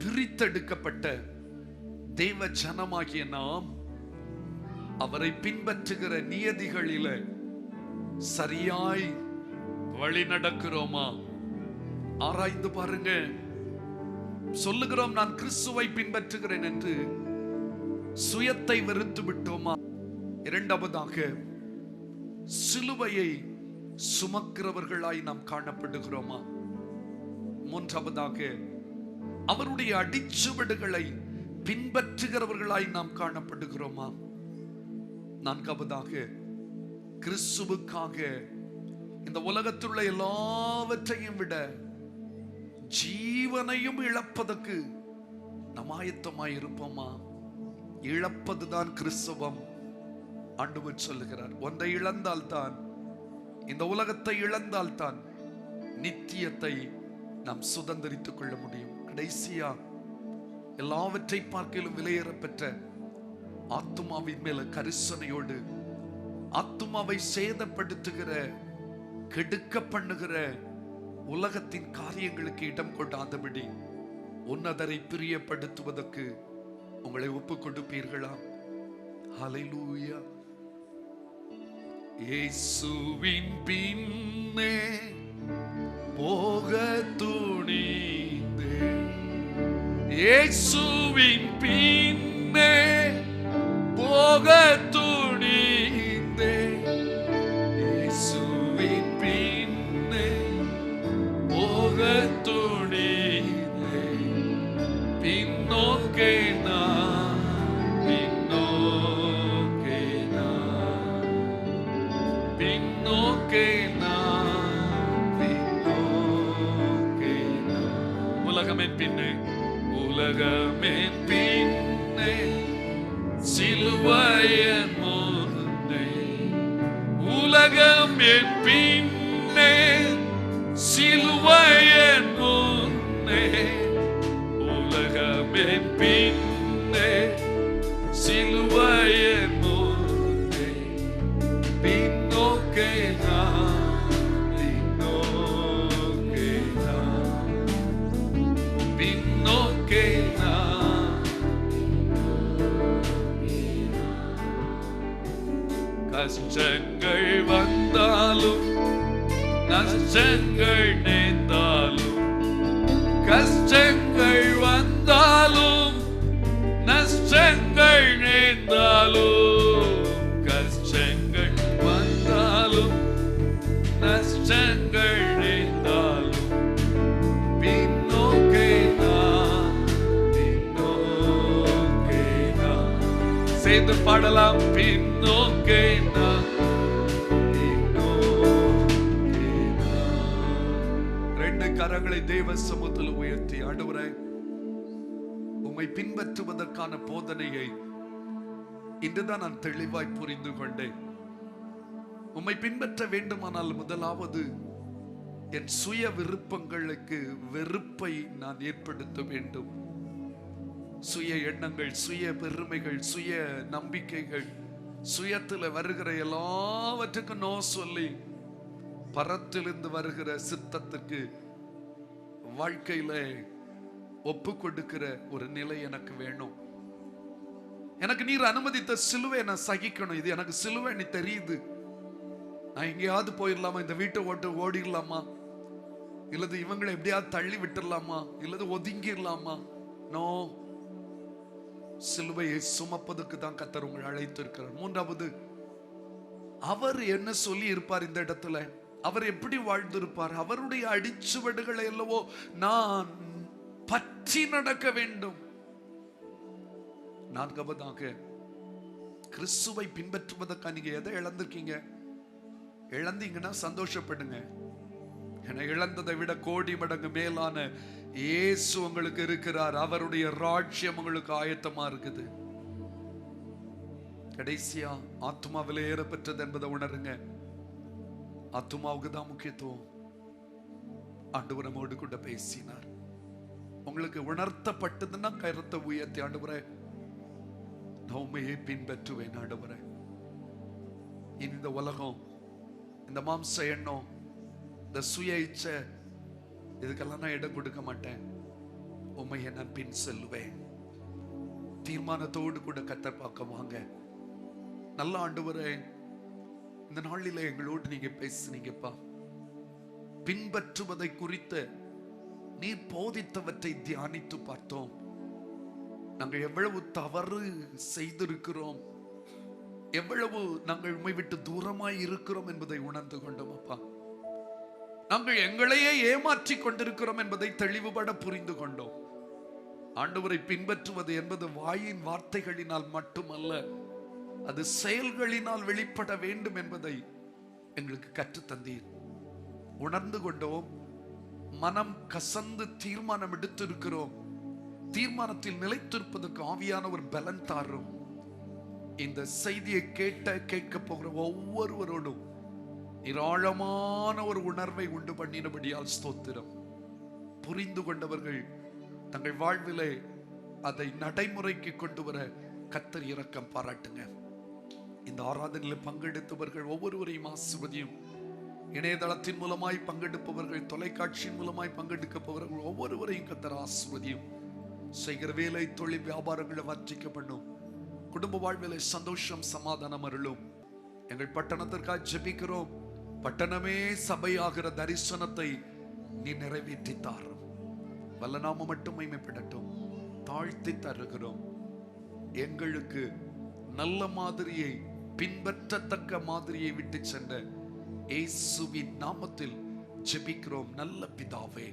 பிரித்தெடுக்கப்பட்ட தேவ ஜனமாகிய நாம் அவரை பின்பற்றுகிற நியதிகளில சரியாய் வழி நடக்கிறோமா? ஆராய்ந்து பாருங்க. சொல்லுகிறோம் நான் கிறிஸ்துவை பின்பற்றுகிறேன் என்று சுயத்தை வெறுத்து விட்டோமா? இரண்டாவதாக சிலுவையை சுமக்கிறவர்களாய் நாம் காணப்படுகிறோமா? மூன்றாவதாக அவருடைய அடிச்சுவடுகளை பின்பற்றுகிறவர்களாய் நாம் காணப்படுகிறோமா? நான்காவதாக கிறிஸ்துவுக்காக இந்த உலகத்தில் உள்ள எல்லாவற்றையும் விட ஜீவனையும் இழப்பதற்கு நாம் ஆயத்தமாய் இருப்போமா? இழப்பதுதான் கிறிஸ்தவம். ஆண்டவர் சொல்லுகிறார், ஒன்றை இழந்தால் தான், இந்த உலகத்தை இழந்தால் தான் நித்தியத்தை நாம் சுதந்திரித்துக் கொள்ள முடியும். கடைசியா எல்லாவற்றை பார்க்கிலும் விலையேற பெற்ற ஆத்துமாவின் மேல கரிசனையோடு, ஆத்துமாவை சேதப்படுத்துகிற, கெடுக்க பண்ணுகிற உலகத்தின் காரியங்களுக்கு இடம் கொடாதபடி உன்னதரை பிரியப்படுத்துவதற்கு உங்களை ஒப்புக் கொடுப்பீர்களா? ஹல்லேலூயா. இயேசுவின் பின்னே போக துணிந்தே, இயேசுவின் பின்னே போக துணிந்தே, இயேசுவின் பின்னே போக துணிந்தே, பின்னோக்கே நான், பின்னோக்கே நான், பின்னோக்கே நான், பின்னோக்கே நான். உலகமே பின்னே, உலகமே பின்னே, சிலுவையின் முன்னே, உலகம் என் பின்னே, சிலுவையின் முன்னே, உலகம் என் பின்னே, சிலுவையின் முன்னே, பின்னோக்கே நான், பின்னோக்கே நான், பின்னோக்கே நான். கஷ்டங்கள் வந்தாலும் நஷ்டங்கள் நேர்ந்தாலும், கஷ்டங்கள் வந்தாலும் நஷ்டங்கள் நேர்ந்தாலும், கஷ்டங்கள் வந்தாலும் நஷ்டங்கள் நேர்ந்தாலும், பின்னோக்கே நான், பின்னோக்கே நான். சேர்ந்து பாடலாம், பின்னோக்கே நான், பின்னோக்கே நான். ரெண்டு கரங்களை தேவ சமூகத்தில் உயர்த்தி, ஆண்டவரே, உம்மை பின்பற்றுவதற்கான போதனையை இன்றுதான் நான் தெளிவாய் புரிந்து கொண்டேன். உம்மை பின்பற்ற வேண்டுமானால் முதலாவது என் சுய விருப்பங்களுக்கு வெறுப்பை நான் ஏற்படுத்த வேண்டும். சுய எண்ணங்கள், சுய பெருமைகள், சுய நம்பிக்கைகள், சுயத்துல வருகிற எல்லாவற்றுக்கும் நோ சொல்லி பரத்திலிருந்து வருகிற சித்தத்துக்கு வாழ்க்கையில ஒப்பு கொடுக்கிற ஒரு நிலை எனக்கு வேணும். எனக்கு நீர் அனுமதித்த சிலுவை நான் சகிக்கணும். இது எனக்கு சிலுவை நீ தெரியுது. நான் எங்கேயாவது போயிடலாமா, இந்த வீட்டை ஓடிடலாமா, இல்லது இவங்களை எப்படியாவது தள்ளி விட்டுடலாமா, இல்லது ஒதுங்கிடலாமா? நோ, சிலுவையை சுமப்பதற்கு தான் கர்த்தர் உங்களை அழைத்திருக்கிறார். மூன்றாவது, அவர் என்ன சொல்லி இருப்பார் இந்த இடத்துல, அவர் எப்படி வாழ்ந்திருப்பார், அவருடைய அடிச்சுவடுகளை அல்லவோ நான் பற்றி நடக்க வேண்டும். நான்காவதாக, கிறிஸ்துவை பின்பற்றுவதற்காக நீங்க எதை இழந்திருக்கீங்க? இழந்தீங்கன்னா சந்தோஷப்படுங்க. என இழந்ததை விட கோடி மடங்கு மேலான இயேசு உங்களுக்கு இருக்கிறார். அவருடைய ராஜ்யம் உங்களுக்கு ஆயத்தமா இருக்குது. கடைசியா ஆத்மாவிலே ஏற பெற்றது என்பதை உணருங்க. ஆத்மாவுக்கு தான் முக்கியத்துவம். ஆண்டவர் நம்மோடு கூட பேசினார். உங்களுக்கு உணர்த்தப்பட்டதுன்னா கருத்தை உயர்த்தி, ஆண்டவரே நான் உண்மையை பின்பற்றுவேன். ஆண்டவரே, இந்த உலகம், இந்த மாம்ச எண்ணம், இந்த சுய இச்சை, இதுக்கெல்லாம் நான் இடம் கொடுக்க மாட்டேன். உண்மையை நான் பின் செல்லுவேன். தீர்மானத்தோடு கூட கர்த்தர் பார்க்க வாங்க. நல்ல ஆண்டவரே, இந்த நாளில எங்களோடு நீங்க பேசுனீங்கப்பா. பின்பற்றுவதை குறித்த நீர் போதித்தவற்றை தியானித்து பார்த்தோம். நாங்கள் எவ்வளவு தவறு செய்திருக்கிறோம். எவ்வளவு நாங்கள் உம்மை விட்டு தூரமாய் இருக்கிறோம் என்பதை உணர்ந்து கொண்டோம் அப்பா. நாங்கள் எங்களையே ஏமாற்றி கொண்டிருக்கிறோம் என்பதை தெளிவுபட புரிந்து கொண்டோம். ஆண்டவரை பின்பற்றுவது என்பது வாயின் வார்த்தைகளினால் மட்டுமல்ல, அது செயல்களினால் வெளிப்பட வேண்டும் என்பதை எங்களுக்கு கற்றுத்தந்தீர். உணர்ந்து கொண்டோம். மனம் கசந்து தீர்மானம் எடுத்திருக்கிறோம். தீர்மானத்தில் நிலைத்திருப்பதற்கு ஆவியானவர் பலன் தாரும். இந்த செய்தியை கேட்க போகிற ஒவ்வொருவரோடும் ஆழமான ஒரு உணர்வை உண்டு பண்ணினபடியால் ஸ்தோத்திரம். புரிந்து கொண்டவர்கள் தங்கள் வாழ்விலே அதை நடைமுறைக்கு கொண்டு வர கர்த்தர் இரக்கம் பாராட்டுங்க. இந்த ஆராதனையில் பங்கெடுத்தவர்கள் ஒவ்வொருவரையும் ஆசீர்வதியும். இணையதளத்தின் மூலமாய் பங்கெடுப்பவர்கள், தொலைக்காட்சியின் மூலமாய் பங்கெடுக்கப்பவர்கள் ஒவ்வொருவரையும் கர்த்தர் ஆசீர்வதியும். செய்கிற வேலை, தொழில், வியாபாரங்களை வர்த்திக்க பண்ணும். குடும்ப வாழ்விலை சந்தோஷம், சமாதானம் அருளும். எங்கள் பட்டணத்திற்காக ஜெபிக்கிறோம். பட்டணமே சபையாகிற தரிசனத்தை நீ நிறைவேற்றி தாரும். வல்ல நாம மட்டும் மகிமைப்படட்டும். தாழ்த்தி தருகிறோம். எங்களுக்கு நல்ல மாதிரியை, பின்பற்றத்தக்க மாதிரியை விட்டு சென்ற இயேசுவின் நாமத்தில் ஜெபிக்கிறோம் நல்ல பிதாவே.